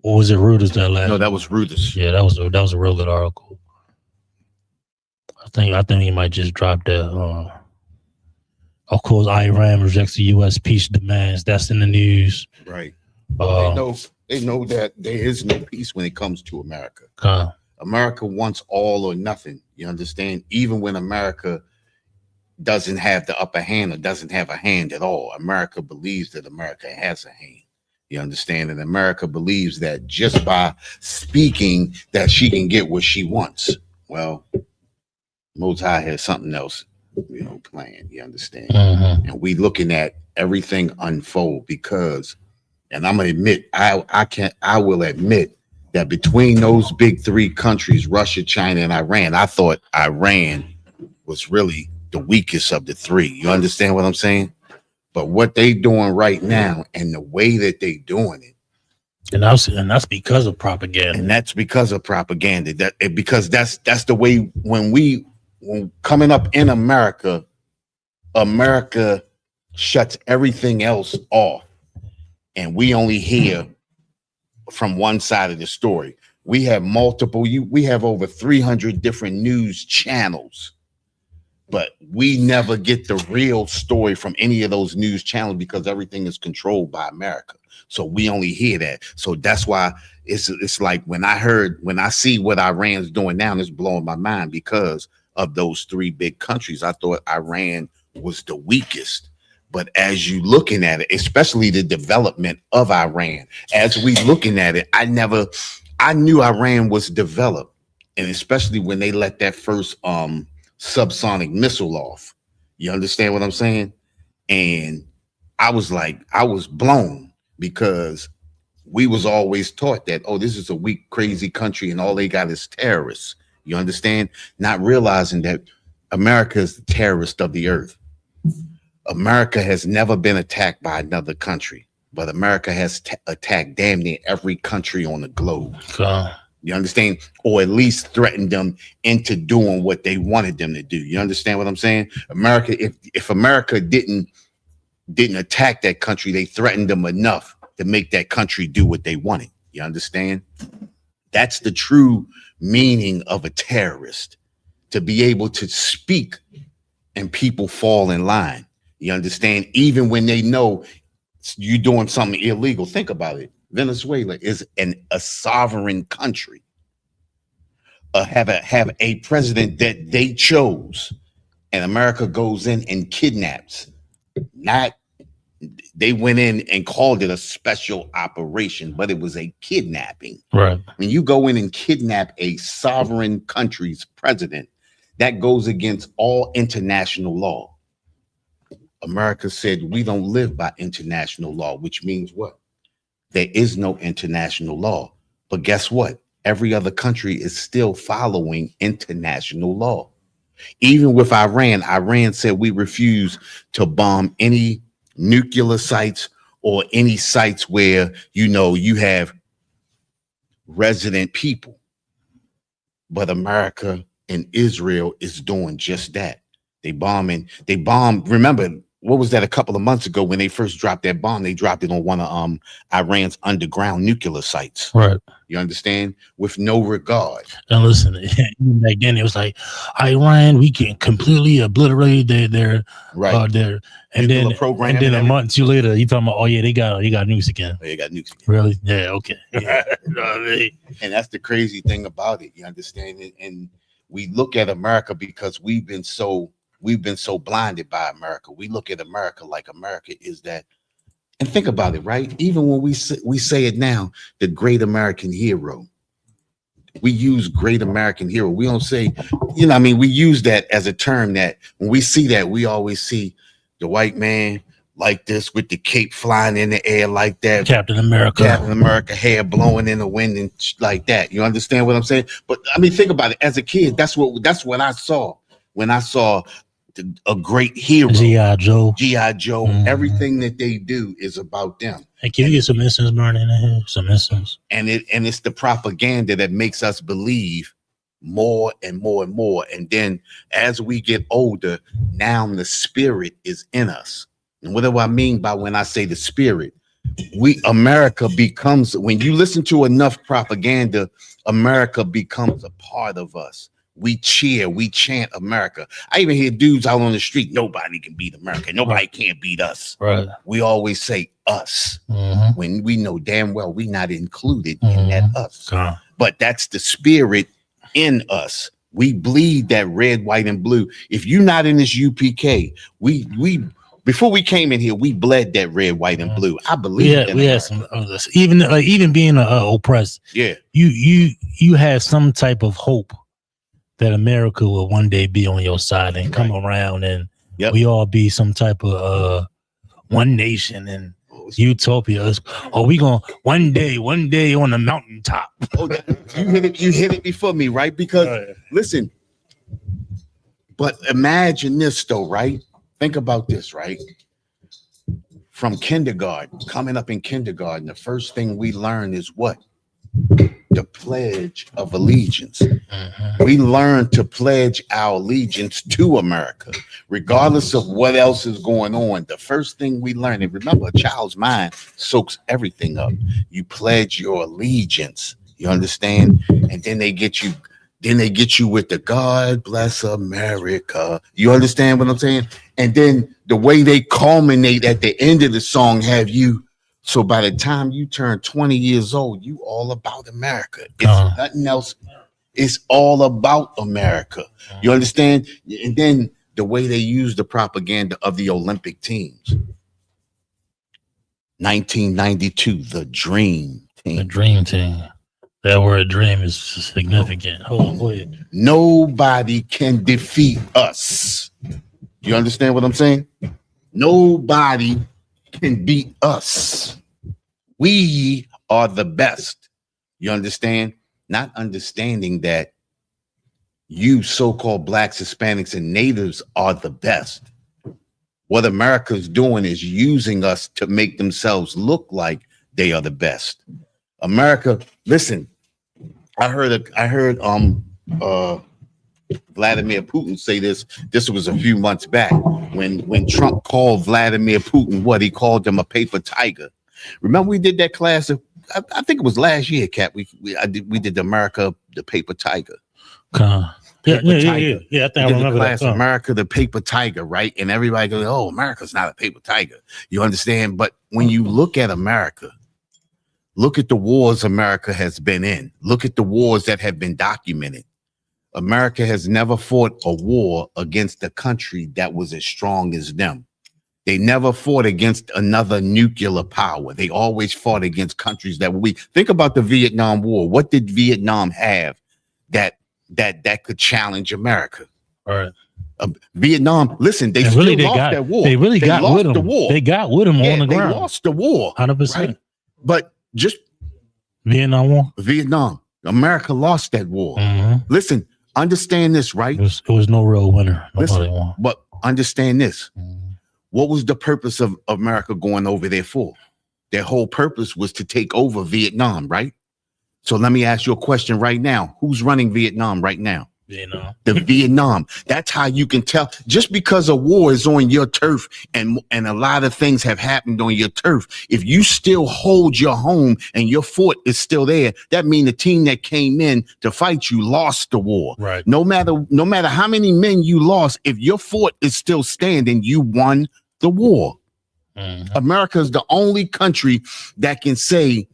Speaker 1: or was it Reuters that last?
Speaker 2: No, that was Reuters.
Speaker 1: Yeah, that was a real good article. I think he might just drop that. Of course, Iran rejects the U.S. peace demands. That's in the news.
Speaker 2: Right. They know that there is no peace when it comes to America. America wants all or nothing. You understand? Even when America doesn't have the upper hand or doesn't have a hand at all, America believes that America has a hand. You understand? And America believes that just by speaking that she can get what she wants. Well, Most High has something else, planned. You understand? Mm-hmm. And we looking at everything unfold because, and I'm gonna admit, I will admit that between those big three countries, Russia, China, and Iran, I thought Iran was really the weakest of the three. You understand what I'm saying? But what they doing right now and the way that they doing it,
Speaker 1: and that's because of propaganda.
Speaker 2: And that's because of propaganda. Because that's the way when coming up in America, America shuts everything else off, and we only hear from one side of the story. We have we have over 300 different news channels, but we never get the real story from any of those news channels because everything is controlled by America. So we only hear that. So that's why it's like when I see what Iran's doing now, it's blowing my mind because of those three big countries. I thought Iran was the weakest. But as you looking at it, especially the development of Iran, as we looking at it, I knew Iran was developed. And especially when they let that first subsonic missile off. You understand what I'm saying? And I was blown because we was always taught that, oh, this is a weak, crazy country and all they got is terrorists. You understand? Not realizing that America is the terrorist of the earth. America has never been attacked by another country, but America has attacked damn near every country on the globe. You understand? Or at least threatened them into doing what they wanted them to do. You understand what I'm saying? America, if America didn't attack that country, they threatened them enough to make that country do what they wanted. You understand? That's the true meaning of a terrorist, to be able to speak and people fall in line. You understand? Even when they know you're doing something illegal. Think about it. Venezuela is a sovereign country. Have a president that they chose, and America goes in and kidnaps. They went in and called it a special operation, but it was a kidnapping.
Speaker 1: Right.
Speaker 2: When you go in and kidnap a sovereign country's president, that goes against all international law. America said we don't live by international law, which means what? There is no international law. But guess what? Every other country is still following international law. Even with Iran said we refuse to bomb any nuclear sites or any sites where, you have resident people. But America and Israel is doing just that. They bombed. Remember, what was that a couple of months ago when they first dropped that bomb? They dropped it on one of Iran's underground nuclear sites.
Speaker 1: Right.
Speaker 2: You understand? With no regard.
Speaker 1: And listen, even back then it was like, Iran, we can completely obliterate their and then program. And then a month or two later, you talking about, oh yeah, they got nukes again.
Speaker 2: Oh, they got nukes again.
Speaker 1: Really? Yeah. Okay.
Speaker 2: Yeah. You know what I mean? And that's the crazy thing about it. You understand it? And we look at America because we've been so blinded by America. We look at America like America is that. And think about it, right? Even when we say it now, the great American hero. We use great American hero. We don't say, we use that as a term that when we see that, we always see the white man like this with the cape flying in the air like that.
Speaker 1: Captain America,
Speaker 2: hair blowing in the wind and like that. You understand what I'm saying? But think about it. As a kid, that's what I saw when I saw a great hero.
Speaker 1: G.I. Joe.
Speaker 2: Mm-hmm. Everything that they do is about them.
Speaker 1: Hey, can you get some instance, Bernie, in here? Some instance.
Speaker 2: And it's the propaganda that makes us believe more and more and more. And then as we get older, now the spirit is in us. And what do I mean by when I say the spirit? America becomes, when you listen to enough propaganda, America becomes a part of us. We cheer, we chant America. I even hear dudes out on the street, nobody can beat America. Nobody can't beat us.
Speaker 1: Right.
Speaker 2: We always say us, when we know damn well we're not included in that us. But that's the spirit in us. We bleed that red, white, and blue. If you're not in this UPK, we before we came in here, we bled that red, white, and blue. I believe
Speaker 1: we had some others. Even being oppressed.
Speaker 2: Yeah.
Speaker 1: You had some type of hope that America will one day be on your side and come around and we all be some type of one nation and utopia. Or we gonna one day on the mountaintop.
Speaker 2: You hit it before me, right? Because listen, But imagine this though, right? Think about this, right? From kindergarten, coming up in kindergarten, the first thing we learn is what? The Pledge of Allegiance.
Speaker 1: Mm-hmm.
Speaker 2: We learn to pledge our allegiance to America, regardless of what else is going on. The first thing we learn, and remember, a child's mind soaks everything up. You pledge your allegiance. You understand? And then they get you. Then they get you with the God bless America. You understand what I'm saying? And then the way they culminate at the end of the song have you. So by the time you turn 20 years old, you all about America. It's nothing else. It's all about America. You understand? And then the way they use the propaganda of the Olympic teams. 1992, the Dream Team.
Speaker 1: The Dream Team. That word dream is significant. Hold on, go ahead.
Speaker 2: Nobody can defeat us. You understand what I'm saying? Nobody can beat us. We are the best. You understand? Not understanding that you so-called blacks, Hispanics, and natives are the best. What America's doing is using us to make themselves look like they are the best. America, listen, I heard Vladimir Putin say this. This was a few months back when Trump called Vladimir Putin what he called him, a paper tiger. Remember we did that class of, I think it was last year, Cat. We did America, the paper tiger.
Speaker 1: Yeah, I think I remember
Speaker 2: class
Speaker 1: that.
Speaker 2: America, the paper tiger, right? And everybody goes, "Oh, America's not a paper tiger." You understand? But when you look at America, look at the wars America has been in. Look at the wars that have been documented. America has never fought a war against a country that was as strong as them. They never fought against another nuclear power. They always fought against countries that were weak. Think about the Vietnam War. What did Vietnam have that could challenge America?
Speaker 1: All right.
Speaker 2: Vietnam, listen, they still lost that war.
Speaker 1: They really got
Speaker 2: lost
Speaker 1: with them.
Speaker 2: The war.
Speaker 1: They got with them on the
Speaker 2: they
Speaker 1: ground.
Speaker 2: They lost the war.
Speaker 1: 100%.
Speaker 2: Right? But just
Speaker 1: Vietnam War.
Speaker 2: Vietnam. America lost that war.
Speaker 1: Mm-hmm.
Speaker 2: Listen, understand this, right?
Speaker 1: It was no real winner.
Speaker 2: Listen,
Speaker 1: won.
Speaker 2: but understand this.
Speaker 1: Mm-hmm.
Speaker 2: What was the purpose of America going over there for? Their whole purpose was to take over Vietnam, right? So let me ask you a question right now. Who's running Vietnam right now?
Speaker 1: Vietnam.
Speaker 2: The Vietnam. That's how you can tell. Just because a war is on your turf and a lot of things have happened on your turf, if you still hold your home and your fort is still there, that means the team that came in to fight you lost the war.
Speaker 1: Right.
Speaker 2: No matter how many men you lost, if your fort is still standing, you won the war. Mm-hmm. America is the only country that can say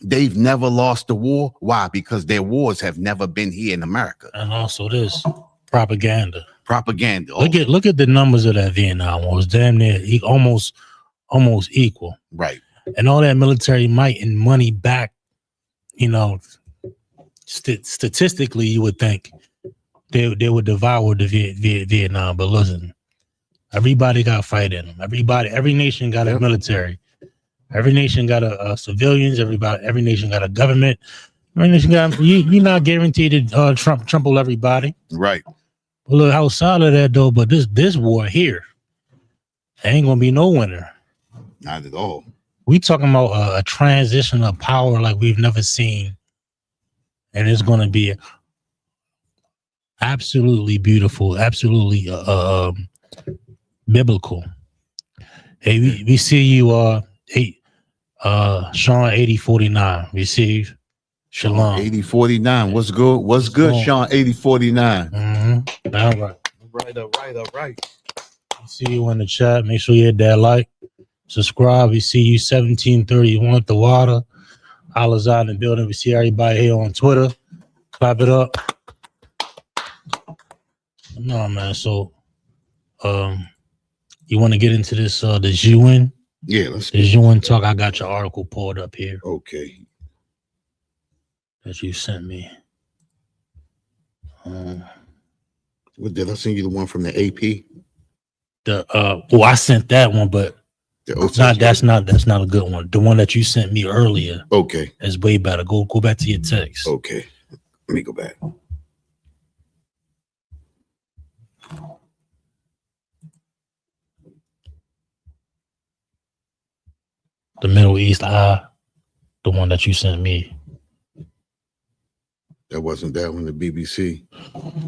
Speaker 2: they've never lost a war. Why? Because their wars have never been here in America.
Speaker 1: And also this propaganda.
Speaker 2: Look
Speaker 1: at the numbers of that Vietnam War. It was damn near almost equal.
Speaker 2: Right.
Speaker 1: And all that military might and money back, statistically, you would think they would devour the Vietnam. But listen, everybody got fight in them. Every nation got a military. Every nation got a civilians. Every nation got a government. Every nation got you're not guaranteed to trample everybody.
Speaker 2: Right.
Speaker 1: Well, look outside of that though, but this war here, ain't gonna be no winner.
Speaker 2: Not at all.
Speaker 1: We talking about a transition of power like we've never seen, and it's gonna be absolutely beautiful, absolutely biblical. Hey, we see you Sean 8049 receive shalom
Speaker 2: 8049. What's good Sean 8049?
Speaker 1: Mm-hmm. All right. We see you in the chat. Make sure you hit that like, subscribe. We see you 1730. You want the water? Allah's out in the building. We see everybody here on Twitter. Clap it up. No man. So you want to get into this UN?
Speaker 2: Yeah, let's
Speaker 1: get UN talk. I got your article pulled up here.
Speaker 2: Okay.
Speaker 1: That you sent me.
Speaker 2: What did I send you? The one from the AP?
Speaker 1: I sent that one, but that's not a good one. The one that you sent me earlier.
Speaker 2: Okay.
Speaker 1: Is way better. Go back to your text.
Speaker 2: Okay. Let me go back.
Speaker 1: The Middle East Eye, the one that you sent me.
Speaker 2: That wasn't that one, the BBC.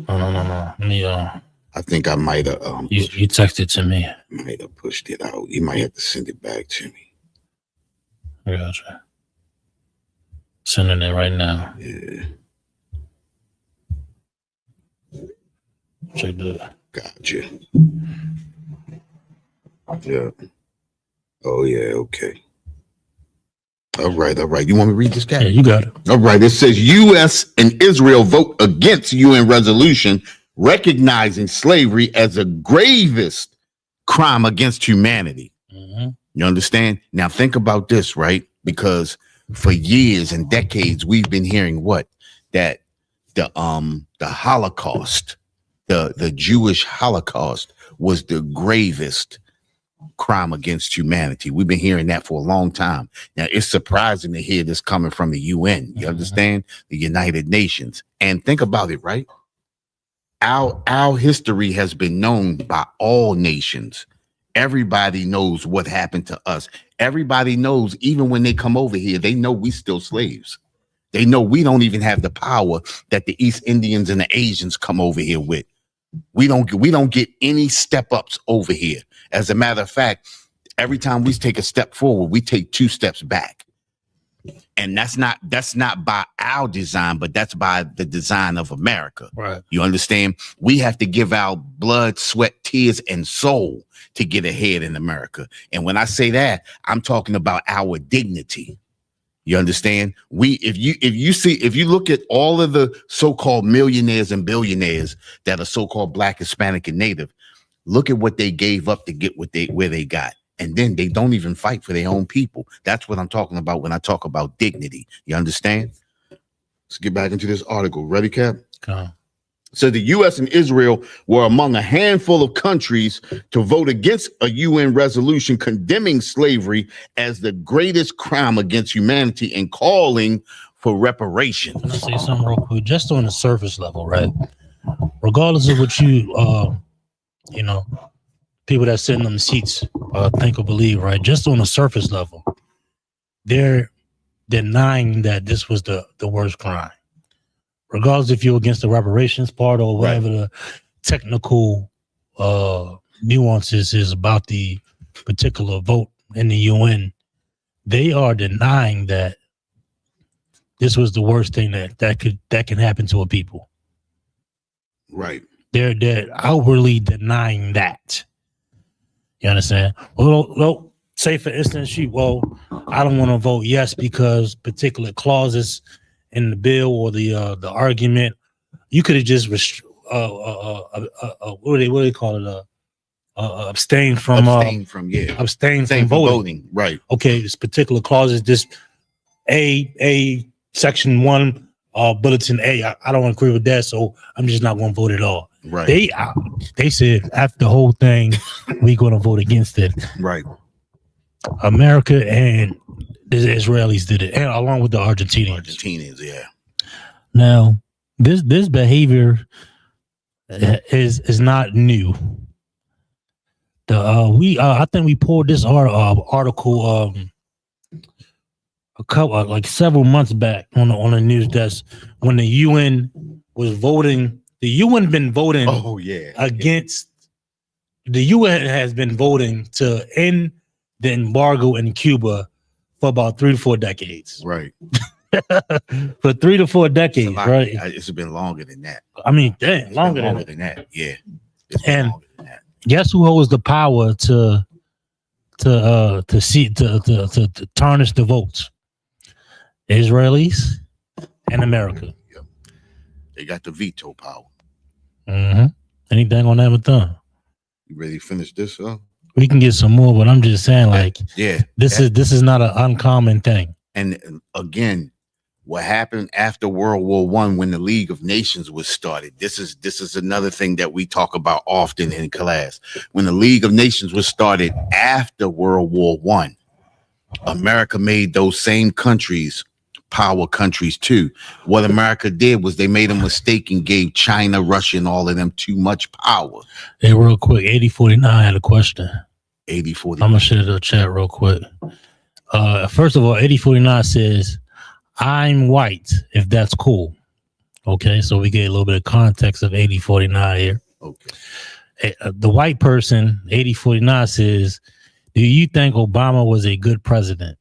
Speaker 1: No. Let me,
Speaker 2: I think I might have.
Speaker 1: you texted to me.
Speaker 2: Might have pushed it out. You might have to send it back to me.
Speaker 1: I gotcha. Sending it right now.
Speaker 2: Yeah.
Speaker 1: Check that.
Speaker 2: Gotcha. Yeah. Oh yeah. Okay. All right. You want me to read this guy?
Speaker 1: Yeah, you got it.
Speaker 2: All right. It says U.S. and Israel vote against UN resolution recognizing slavery as a gravest crime against humanity.
Speaker 1: Mm-hmm.
Speaker 2: You understand? Now think about this, right? Because for years and decades we've been hearing what? That the Holocaust, the Jewish Holocaust was the gravest crime against humanity. We've been hearing that for a long time. Now it's surprising to hear this coming from the UN. You understand? The United Nations. And think about it, right? Our history has been known by all nations. Everybody knows what happened to us. Everybody knows, even when they come over here, they know we still slaves. They know we don't even have the power that the East Indians and the Asians come over here with. We don't get any step ups over here. As a matter of fact, every time we take a step forward, we take 2 steps back. And that's not by our design, but that's by the design of America.
Speaker 1: Right.
Speaker 2: You understand? We have to give our blood, sweat, tears, and soul to get ahead in America. And when I say that, I'm talking about our dignity. You understand? If you look at all of the so-called millionaires and billionaires that are so-called Black, Hispanic, and Native, look at what they gave up to get where they got. And then they don't even fight for their own people. That's what I'm talking about when I talk about dignity. You understand? Let's get back into this article. Ready, Cap?
Speaker 1: Okay.
Speaker 2: So the U.S. and Israel were among a handful of countries to vote against a UN resolution condemning slavery as the greatest crime against humanity and calling for reparations.
Speaker 1: Can I say something real quick? Just on the surface level, right? Regardless of what you people that sit in them seats think or believe, right? Just on the surface level, they're denying that this was the worst crime. Regardless if you're against the reparations part or whatever the technical nuances is about the particular vote in the UN, they are denying that this was the worst thing that can happen to a people.
Speaker 2: Right.
Speaker 1: They're outwardly denying that. You understand? Well, say for instance, I don't want to vote yes because particular clauses in the bill or the argument. You could have just what do they call it? Abstain from voting.
Speaker 2: Right.
Speaker 1: Okay, this particular clause is this a section 1 bulletin A. I don't agree with that, so I'm just not going to vote at all.
Speaker 2: Right.
Speaker 1: They said after the whole thing, we're going to vote against it.
Speaker 2: Right.
Speaker 1: America and the Israelis did it, and along with the Argentinians.
Speaker 2: Yeah.
Speaker 1: Now, this behavior is not new. I think we pulled this article several months back on the news desk when the UN was voting. The UN been voting.
Speaker 2: Oh yeah.
Speaker 1: Against the UN has been voting to end the embargo in Cuba for about 3 to 4 decades.
Speaker 2: Right.
Speaker 1: For 3 to 4 decades, right?
Speaker 2: It's been longer than that.
Speaker 1: I mean, damn, longer
Speaker 2: than that. Yeah.
Speaker 1: And longer than that. Guess who holds the power to tarnish the votes? Israelis and America.
Speaker 2: Yep. They got the veto power.
Speaker 1: Mm-hmm. Anything on that with them?
Speaker 2: You ready to finish this up?
Speaker 1: We can get some more, but I'm just saying, this is not an uncommon thing.
Speaker 2: And again, what happened after World War I when the League of Nations was started? This is another thing that we talk about often in class. When the League of Nations was started after World War I, America made those same countries power countries too. What America did was they made a mistake and gave China, Russia, and all of them too much power.
Speaker 1: Hey, real quick, 8049 had a question.
Speaker 2: 8049.
Speaker 1: I'm gonna share the chat real quick. First of all, 8049 says, I'm white, if that's cool. Okay, so we get a little bit of context of 8049 here.
Speaker 2: Okay.
Speaker 1: The white person, 8049 says, do you think Obama was a good president?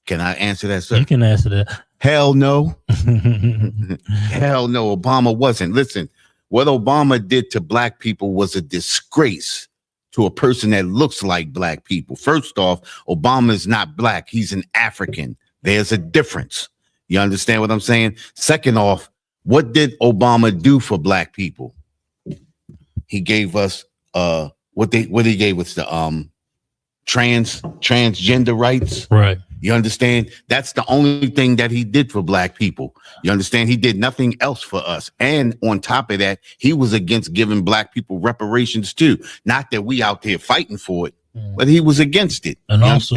Speaker 2: Can I answer that, sir?
Speaker 1: You can answer that.
Speaker 2: Hell no. Hell no, Obama wasn't. Listen, what Obama did to black people was a disgrace to a person that looks like black people. First off, Obama is not black. He's an African. There's a difference. You understand what I'm saying? Second off, what did Obama do for black people? He gave us what he gave us, the transgender rights.
Speaker 1: Right.
Speaker 2: You understand? That's the only thing that he did for black people. You understand? He did nothing else for us. And on top of that, he was against giving black people reparations too. Not that we out there fighting for it, but he was against it.
Speaker 1: And also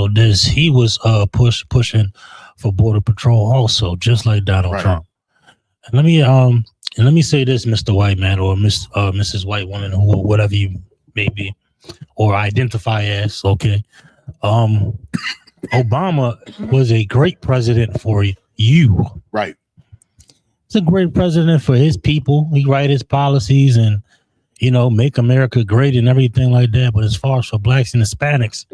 Speaker 1: this, he was pushing for border patrol also, just like Donald Trump. And let me say this, Mr. White Man, or Mrs. White Woman, or whatever you may be, or identify as. Okay. Obama was a great president for you.
Speaker 2: Right.
Speaker 1: He's a great president for his people. He write his policies and, make America great and everything like that. But as far as for blacks and Hispanics,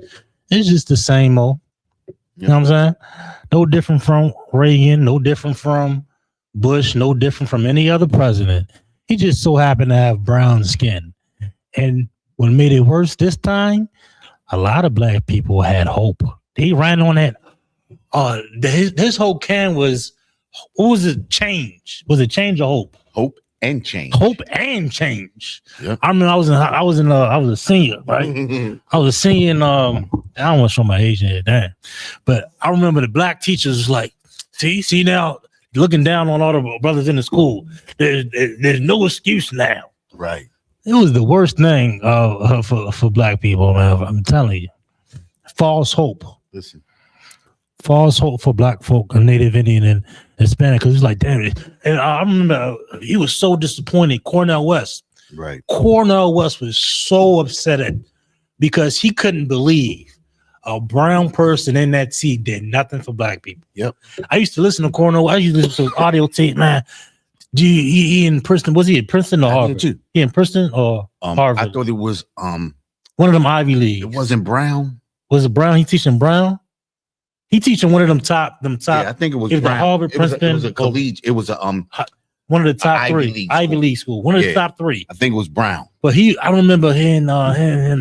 Speaker 1: it's just the same old. Yep. You know what I'm saying? No different from Reagan, no different from Bush, no different from any other president. He just so happened to have brown skin. And what made it worse this time, a lot of black people had hope. He ran on that. His whole can was, what was it? Change. Was it change or hope?
Speaker 2: Hope and change.
Speaker 1: Hope and change.
Speaker 2: Yep.
Speaker 1: I remember I was a senior, right? I was a senior. I don't want to show my age here, damn. But I remember the black teachers was like, see now, looking down on all the brothers in the school. There's no excuse now.
Speaker 2: Right.
Speaker 1: It was the worst thing for black people, man. I'm telling you. False hope.
Speaker 2: Listen.
Speaker 1: False hope for black folk, Native Indian and Hispanic. Because he's like, damn it. And I remember he was so disappointed. Cornel West.
Speaker 2: Right.
Speaker 1: Cornel West was so upset because he couldn't believe a brown person in that seat did nothing for black people.
Speaker 2: Yep.
Speaker 1: I used to listen to Cornel. I used to listen to audio tape, man. He in Princeton? Was he in Princeton or Harvard? He in Princeton or Harvard?
Speaker 2: I thought it was
Speaker 1: one of them Ivy Leagues.
Speaker 2: It wasn't Brown.
Speaker 1: Was it Brown? He teaching Brown? He teaching one of them top.
Speaker 2: Yeah, I think it was
Speaker 1: Brown.
Speaker 2: Harvard,
Speaker 1: Princeton.
Speaker 2: It was a collegiate. It was a
Speaker 1: one of the top three Ivy League school. One of the top three.
Speaker 2: I think it was Brown.
Speaker 1: But I remember him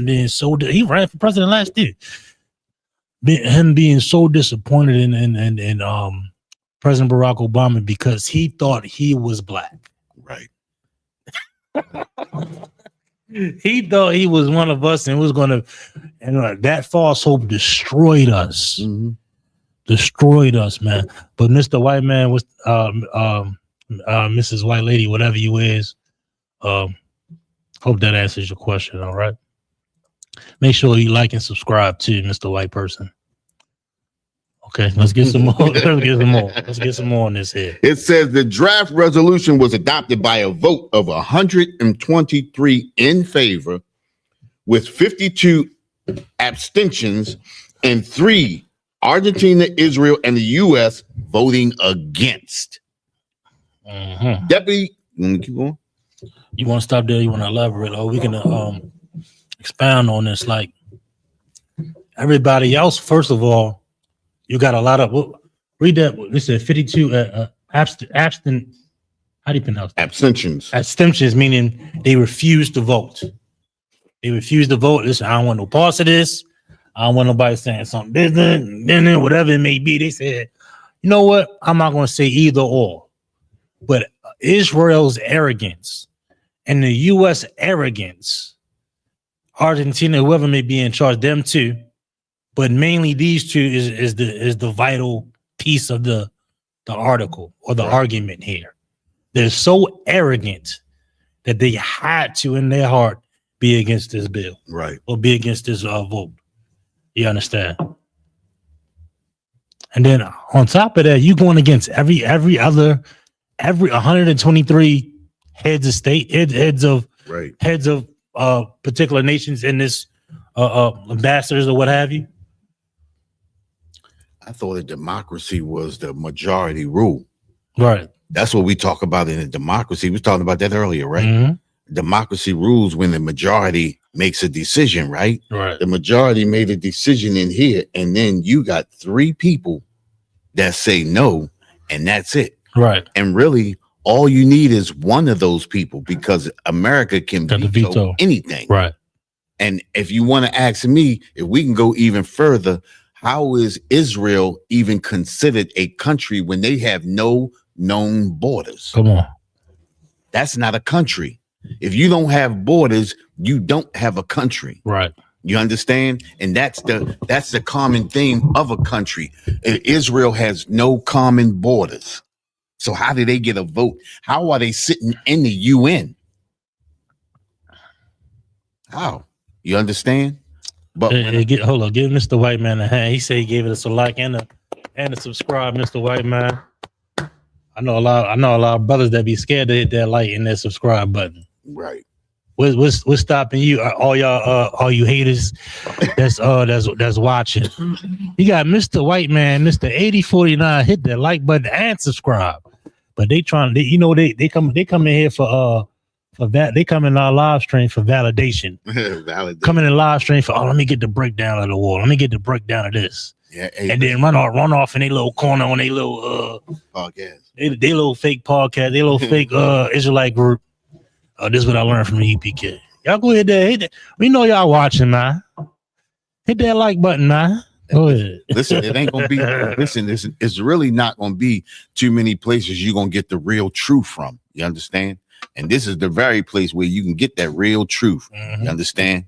Speaker 1: being so. He ran for president last year. Him being so disappointed in President Barack Obama because he thought he was black.
Speaker 2: Right.
Speaker 1: He thought he was one of us and was going to, and that false hope destroyed us. Mm-hmm. Destroyed us, man. But Mr. White Man was, Mrs. White Lady, whatever you is, hope that answers your question. All right. Make sure you like and subscribe to Mr. White Person. Okay, let's get some more. Let's get some more on this here.
Speaker 2: It says the draft resolution was adopted by a vote of 123 in favor, with 52 abstentions and 3 Argentina, Israel, and the U.S. voting against.
Speaker 1: Mm-hmm.
Speaker 2: Deputy, you want to keep going?
Speaker 1: You want to stop there? You want to elaborate? Or we can expound on this? Like everybody else, first of all, you got a lot of read that. Listen, 52 abstent. How do you pronounce that?
Speaker 2: Abstentions.
Speaker 1: Abstentions meaning they refuse to vote. They refuse to vote. Listen, I don't want no parts of this. I don't want nobody saying something business, whatever it may be. They said, you know what? I'm not going to say either or. But Israel's arrogance and the U.S. arrogance, Argentina, whoever may be in charge, them too. But mainly these two is the vital piece of the article or the argument here. They're so arrogant that they had to, in their heart, be against this bill,
Speaker 2: right,
Speaker 1: or be against this vote. You understand? And then on top of that, you going against every 123 heads of state, heads of particular nations in this ambassadors or what have you.
Speaker 2: I thought a democracy was the majority rule.
Speaker 1: Right.
Speaker 2: That's what we talk about in a democracy. We were talking about that earlier, right?
Speaker 1: Mm-hmm.
Speaker 2: Democracy rules when the majority makes a decision, right?
Speaker 1: Right.
Speaker 2: The majority made a decision in here, and then you got 3 people that say no, and that's it.
Speaker 1: Right.
Speaker 2: And really, all you need is one of those people, because America can veto anything.
Speaker 1: Right.
Speaker 2: And if you want to ask me, if we can go even further, how is Israel even considered a country when they have no known borders?
Speaker 1: Come on.
Speaker 2: That's not a country. If you don't have borders, you don't have a country.
Speaker 1: Right.
Speaker 2: You understand? And that's the common theme of a country. Israel has no common borders. So how do they get a vote? How are they sitting in the UN? How? You understand? But
Speaker 1: hold on, give Mr. White Man a hand. He said he gave us a like and a subscribe, Mr. White Man. I know a lot of brothers that be scared to hit that like and that subscribe button.
Speaker 2: Right.
Speaker 1: What's stopping you? All y'all, all you haters that's watching. You got Mr. White Man, Mr. 8049. Hit that like button and subscribe. But they come in here for that. They come in our live stream for validation. Coming in live stream for let me get the breakdown of the war. Let me get the breakdown of this.
Speaker 2: Yeah,
Speaker 1: and then run off in a little corner on a little
Speaker 2: podcast.
Speaker 1: They little fake podcast, they little fake Israelite group. This is what I learned from the UPK. Y'all go ahead there. Hit that. We know y'all watching, man. Hit that like button, man. Go ahead.
Speaker 2: Listen, it ain't gonna be. Listen, it's really not gonna be too many places you're gonna get the real truth from. You understand? And this is the very place where you can get that real truth. Mm-hmm. You understand?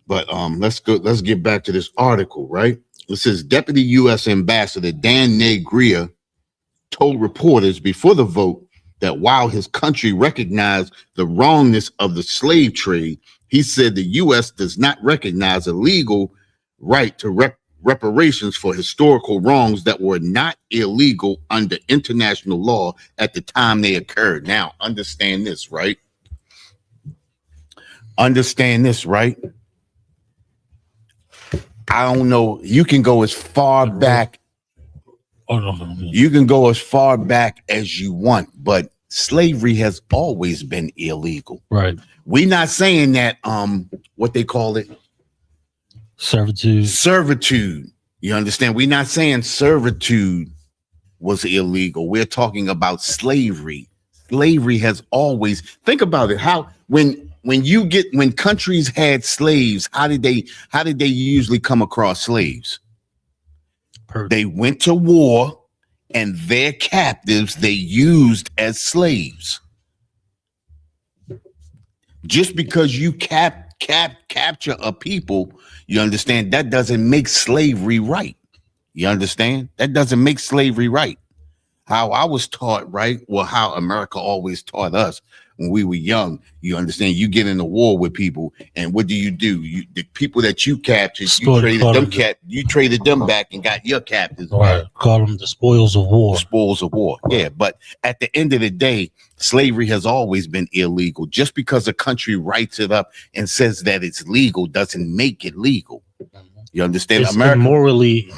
Speaker 2: But let's get back to this article, right? It says Deputy U.S. Ambassador Dan Negria told reporters before the vote that while his country recognized the wrongness of the slave trade, he said the U.S. does not recognize a legal right to reparations for historical wrongs that were not illegal under international law at the time they occurred. Now, understand this, right? Understand this, right? I don't know. You can go as far back. You can go as far back as you want, but slavery has always been illegal.
Speaker 1: Right.
Speaker 2: We're not saying that what they call it? Servitude. You understand? We're not saying servitude was illegal. We're talking about slavery. Slavery has always, think about it. How when countries had slaves, how did they usually come across slaves? They went to war, and their captives they used as slaves. Just because you capture a people, you understand, that doesn't make slavery right. You understand? That doesn't make slavery right. How I was taught, right? Well, how America always taught us when we were young. You understand? You get in a war with people, and what do? The people that you captured, you traded them back and got your captives.
Speaker 1: Right. Call them the spoils of war.
Speaker 2: The spoils of war. Yeah, but at the end of the day, slavery has always been illegal. Just because a country writes it up and says that it's legal doesn't make it legal. You understand?
Speaker 1: It's immorally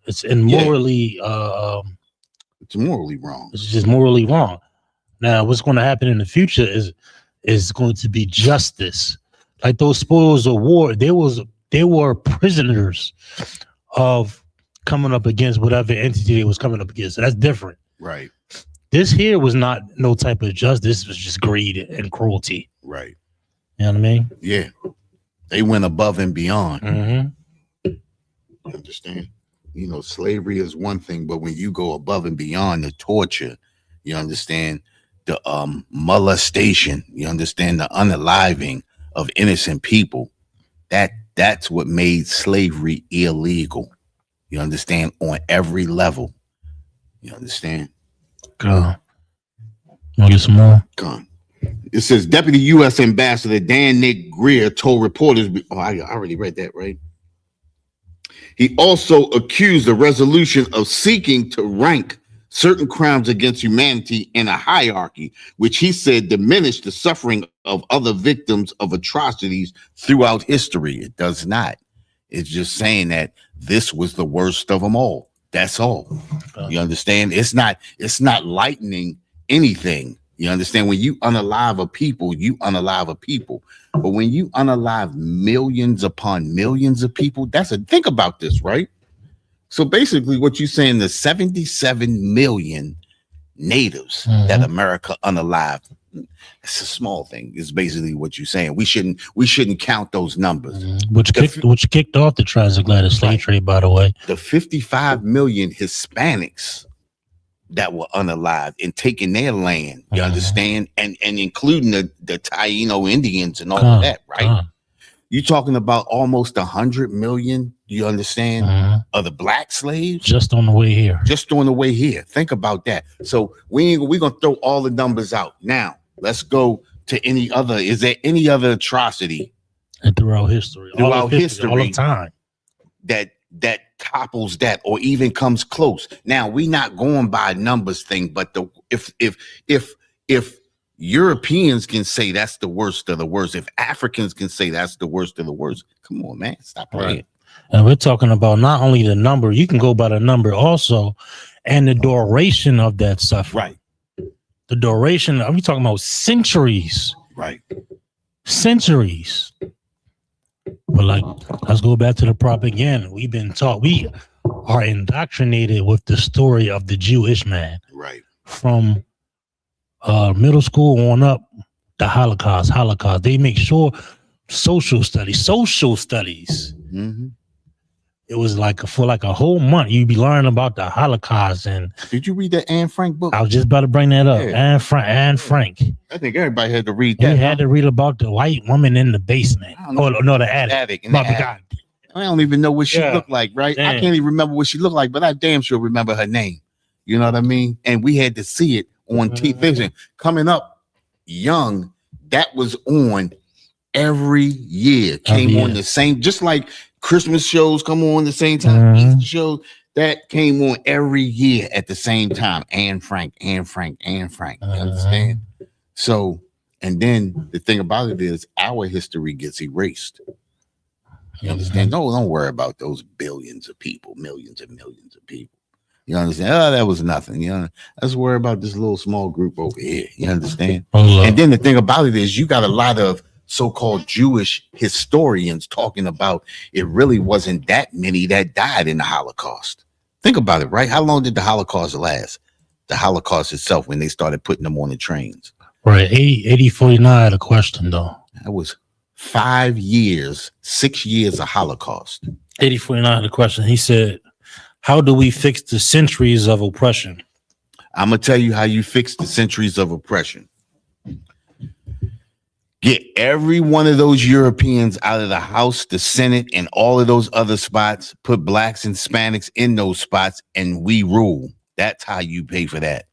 Speaker 2: it's morally wrong.
Speaker 1: It's just morally wrong. Now, what's going to happen in the future is going to be justice. Like those spoils of war, they were prisoners of coming up against whatever entity they was coming up against. So that's different.
Speaker 2: Right.
Speaker 1: This here was not no type of justice. It was just greed and cruelty.
Speaker 2: Right.
Speaker 1: You know what I mean?
Speaker 2: Yeah. They went above and beyond.
Speaker 1: Mm-hmm.
Speaker 2: You understand? You know, slavery is one thing, but when you go above and beyond the torture, you understand, the molestation, you understand, the unaliving of innocent people, that's what made slavery illegal. You understand? On every level. You understand?
Speaker 1: Want to get some more?
Speaker 2: Gone. It says Deputy U.S. Ambassador Dan Nick Greer told reporters, I already read that, right? He also accused the resolution of seeking to rank certain crimes against humanity in a hierarchy, which he said diminished the suffering of other victims of atrocities throughout history. It does not. It's just saying that this was the worst of them all. That's all. You understand? It's not lightening anything. You understand? When you unalive a people, you unalive a people. But when you unalive millions upon millions of people, think about this, right? So basically what you're saying, the 77 million natives that America unalived, it's a small thing. It's basically what you're saying. We shouldn't count those numbers.
Speaker 1: Which kicked off the transatlantic slave trade, by the way.
Speaker 2: The 55 million Hispanics that were unalived and taking their land, you understand? And including the Taino Indians and all of that, right? You're talking about almost 100 million, you understand, of the black slaves?
Speaker 1: Just on the way here.
Speaker 2: Just on the way here. Think about that. So we're going to throw all the numbers out. Now, let's go to is there any other atrocity?
Speaker 1: And throughout history. All the time.
Speaker 2: That topples that or even comes close. Now, we're not going by numbers thing, but if Europeans can say that's the worst of the worst, if Africans can say that's the worst of the worst, come on, man, stop playing.
Speaker 1: Right. And we're talking about not only the number, you can go by the number also, and the duration of that suffering.
Speaker 2: Right.
Speaker 1: The duration, are we talking about centuries?
Speaker 2: Right.
Speaker 1: Centuries. But let's go back to the propaganda. We've been taught, we are indoctrinated with the story of the Jewish man.
Speaker 2: Right. From
Speaker 1: middle school on up, the Holocaust. They make sure social studies.
Speaker 2: Mm-hmm.
Speaker 1: It was for a whole month. You'd be learning about the Holocaust. And
Speaker 2: did you read that Anne Frank book?
Speaker 1: I was just about to bring that up. Yeah. Anne Frank.
Speaker 2: I think everybody had to read that.
Speaker 1: They had to read about the white woman in the basement. The attic.
Speaker 2: I don't even know what she looked like, right? Damn. I can't even remember what she looked like, but I damn sure remember her name. You know what I mean? And we had to see it on television. Coming up young, that was on every year. Came on the same, just like Christmas shows come on the same time. Easter shows that came on every year at the same time. Anne Frank. You understand? So, and then the thing about it is our history gets erased. You understand? Don't worry about those billions of people, millions and millions of people. You understand? Oh, that was nothing. You know, let's worry about this little small group over here. You understand? And then the thing about it is you got a lot of so-called Jewish historians talking about it really wasn't that many that died in the Holocaust. Think about it, right? How long did the Holocaust last? The Holocaust itself, when they started putting them on the trains.
Speaker 1: Right. 8049 had a question, though.
Speaker 2: That was 5 years, 6 years of Holocaust.
Speaker 1: 8049 had a question. He said, how do we fix the centuries of oppression?
Speaker 2: I'm going to tell you how you fix the centuries of oppression. Get every one of those Europeans out of the House, the Senate, and all of those other spots. Put blacks and Hispanics in those spots, and we rule. That's how you pay for that.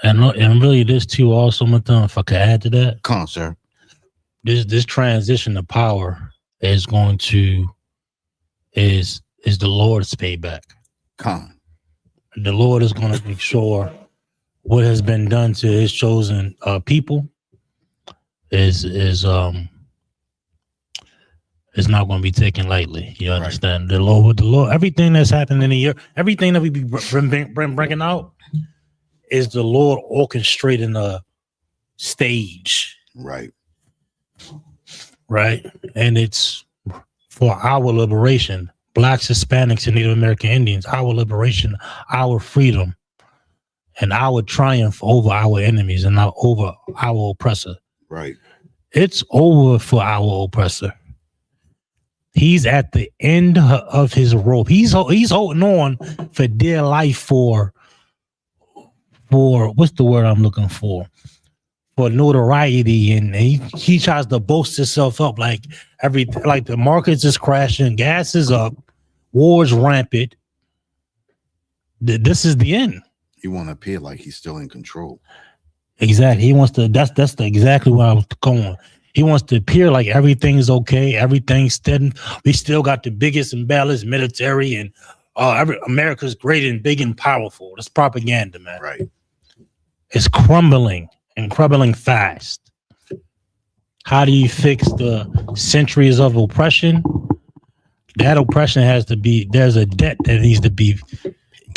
Speaker 1: And really, this too, also, if I could add to that.
Speaker 2: Come on, sir.
Speaker 1: This transition of power is going to is the Lord's payback.
Speaker 2: Come.
Speaker 1: The Lord is going to make sure what has been done to his chosen people is not going to be taken lightly. You understand? Right. The Lord, everything that's happened in the year, everything that we be bringing out is the Lord orchestrating a stage.
Speaker 2: Right.
Speaker 1: Right. And it's for our liberation, blacks, Hispanics, and Native American Indians, our liberation, our freedom, and our triumph over our enemies and over our oppressor.
Speaker 2: Right.
Speaker 1: It's over for our oppressor. He's at the end of his rope. He's holding on for dear life for what's the word I'm looking for? For notoriety, and he tries to boast himself up like the markets is crashing, gas is up, war's rampant. This is the end.
Speaker 2: He want to appear like he's still in control.
Speaker 1: Exactly. He wants to. That's exactly where I was going. He wants to appear like everything's okay, everything's steady. We still got the biggest and baddest military, and America's great and big and powerful. That's propaganda, man.
Speaker 2: Right.
Speaker 1: It's crumbling and crumbling fast. How do you fix the centuries of oppression? That oppression has to be. There's a debt that needs to be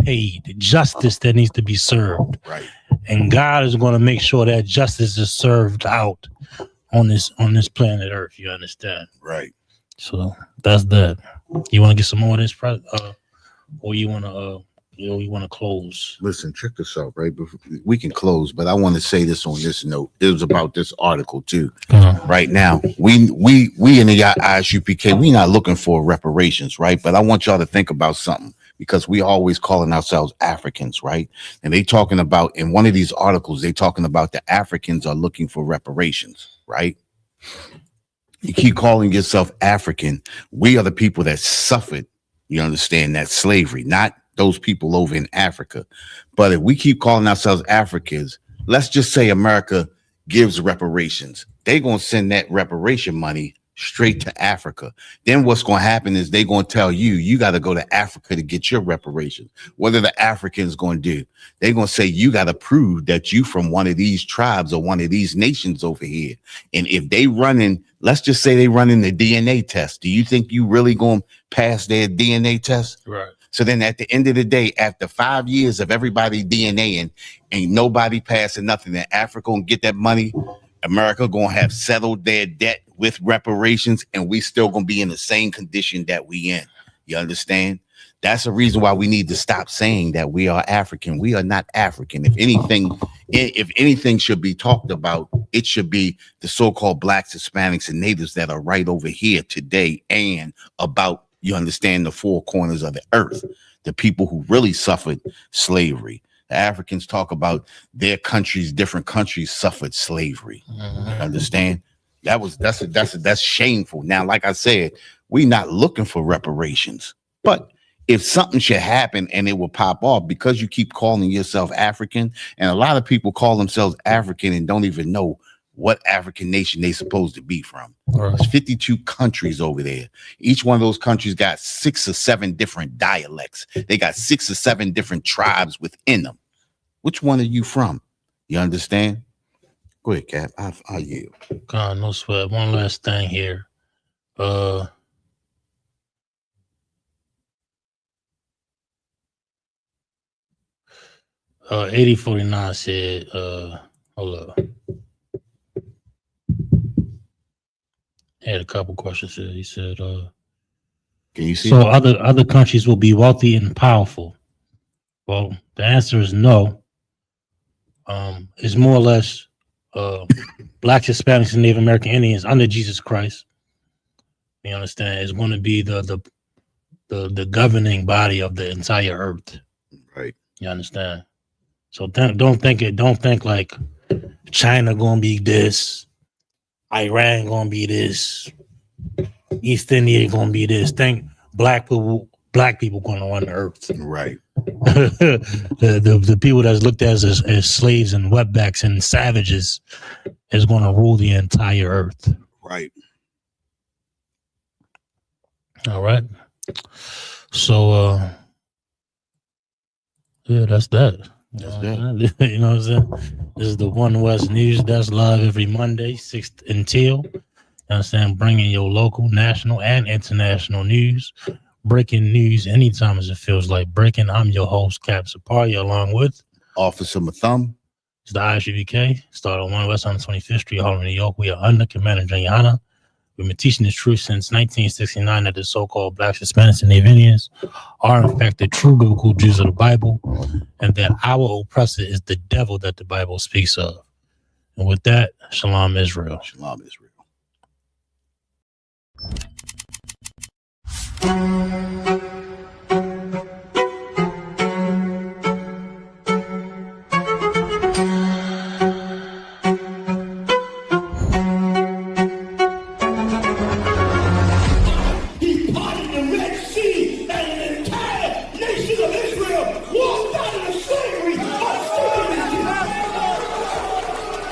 Speaker 1: paid, justice that needs to be served,
Speaker 2: Right.
Speaker 1: and God is going to make sure that justice is served out on this planet Earth. You understand?
Speaker 2: Right.
Speaker 1: So that's that. You want to get some more of this, or you want to you want to close?
Speaker 2: Listen, check this out, right? We can close, but I want to say this on this note. It was about this article too. Right now, we in the ISUPK, we not looking for reparations, right? But I want y'all to think about something, because we always calling ourselves Africans, right? And they talking about, in one of these articles, they talking about the Africans are looking for reparations, right? You keep calling yourself African. We are the people that suffered, you understand, that slavery, not those people over in Africa. But if we keep calling ourselves Africans, let's just say America gives reparations. They're going to send that reparation money straight to Africa. Then what's going to happen is they're going to tell you, you got to go to Africa to get your reparations. What are the Africans going to do? They're going to say, you got to prove that you from one of these tribes or one of these nations over here. And if they running, let's just say they running the DNA test. Do you think you really going to pass their DNA test?
Speaker 1: Right.
Speaker 2: So then at the end of the day, after 5 years of everybody DNA and ain't nobody passing nothing, in Africa and get that money, America gonna have settled their debt with reparations, and we still gonna be in the same condition that we in. You understand? That's the reason why we need to stop saying that we are African. We are not African. If anything should be talked about, it should be the so-called blacks, Hispanics, and natives that are right over here today, and about, you understand, the four corners of the earth, the people who really suffered slavery. The Africans talk about their countries, different countries suffered slavery. Understand? That's shameful. Now, like I said, we're not looking for reparations, but if something should happen and it will pop off because you keep calling yourself African, and a lot of people call themselves African and don't even know what African nation they supposed to be from. There's 52 countries over there. Each one of those countries got 6 or 7 different dialects. They got 6 or 7 different tribes within them. Which one are you from? You understand? Go ahead, Cap. I yield.
Speaker 1: God, no sweat. One last thing here. 8049 said, hold up. He had a couple questions here. He said,
Speaker 2: can you see?
Speaker 1: So other countries will be wealthy and powerful. Well, the answer is no. It's more or less blacks, Hispanics, and Native American Indians under Jesus Christ. You understand? It's going to be the governing body of the entire earth.
Speaker 2: Right.
Speaker 1: You understand? So don't think like China gonna be this, Iran gonna be this, East India gonna be this. Think black people gonna run the earth.
Speaker 2: Right.
Speaker 1: the people that's looked at as slaves and wetbacks and savages is gonna rule the entire earth.
Speaker 2: Right.
Speaker 1: All right. So yeah, that's that.
Speaker 2: That's that.
Speaker 1: You know what I'm saying? This is the One West News. That's live every Monday, 6 until. You know what I'm saying? Bringing your local, national, and international news. Breaking news anytime as it feels like breaking. I'm your host, Cap Sapari, along with
Speaker 2: Officer Mathum.
Speaker 1: It's the ISUPK. Started on 1 West on 25th Street, Harlem, New York. We are under Commander Jayana. We've been teaching the truth since 1969 that the so-called blacks, Hispanics, and Native Indians are in fact the true biblical Jews of the Bible, and that our oppressor is the devil that the Bible speaks of. And with that, Shalom Israel.
Speaker 2: Shalom Israel.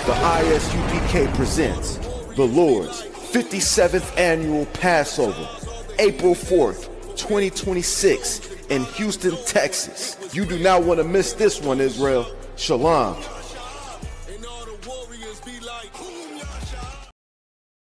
Speaker 3: The ISUPK presents the Lord's 57th Annual Passover, April 4th, 2026 in Houston, Texas. You do not want to miss this one, Israel. Shalom.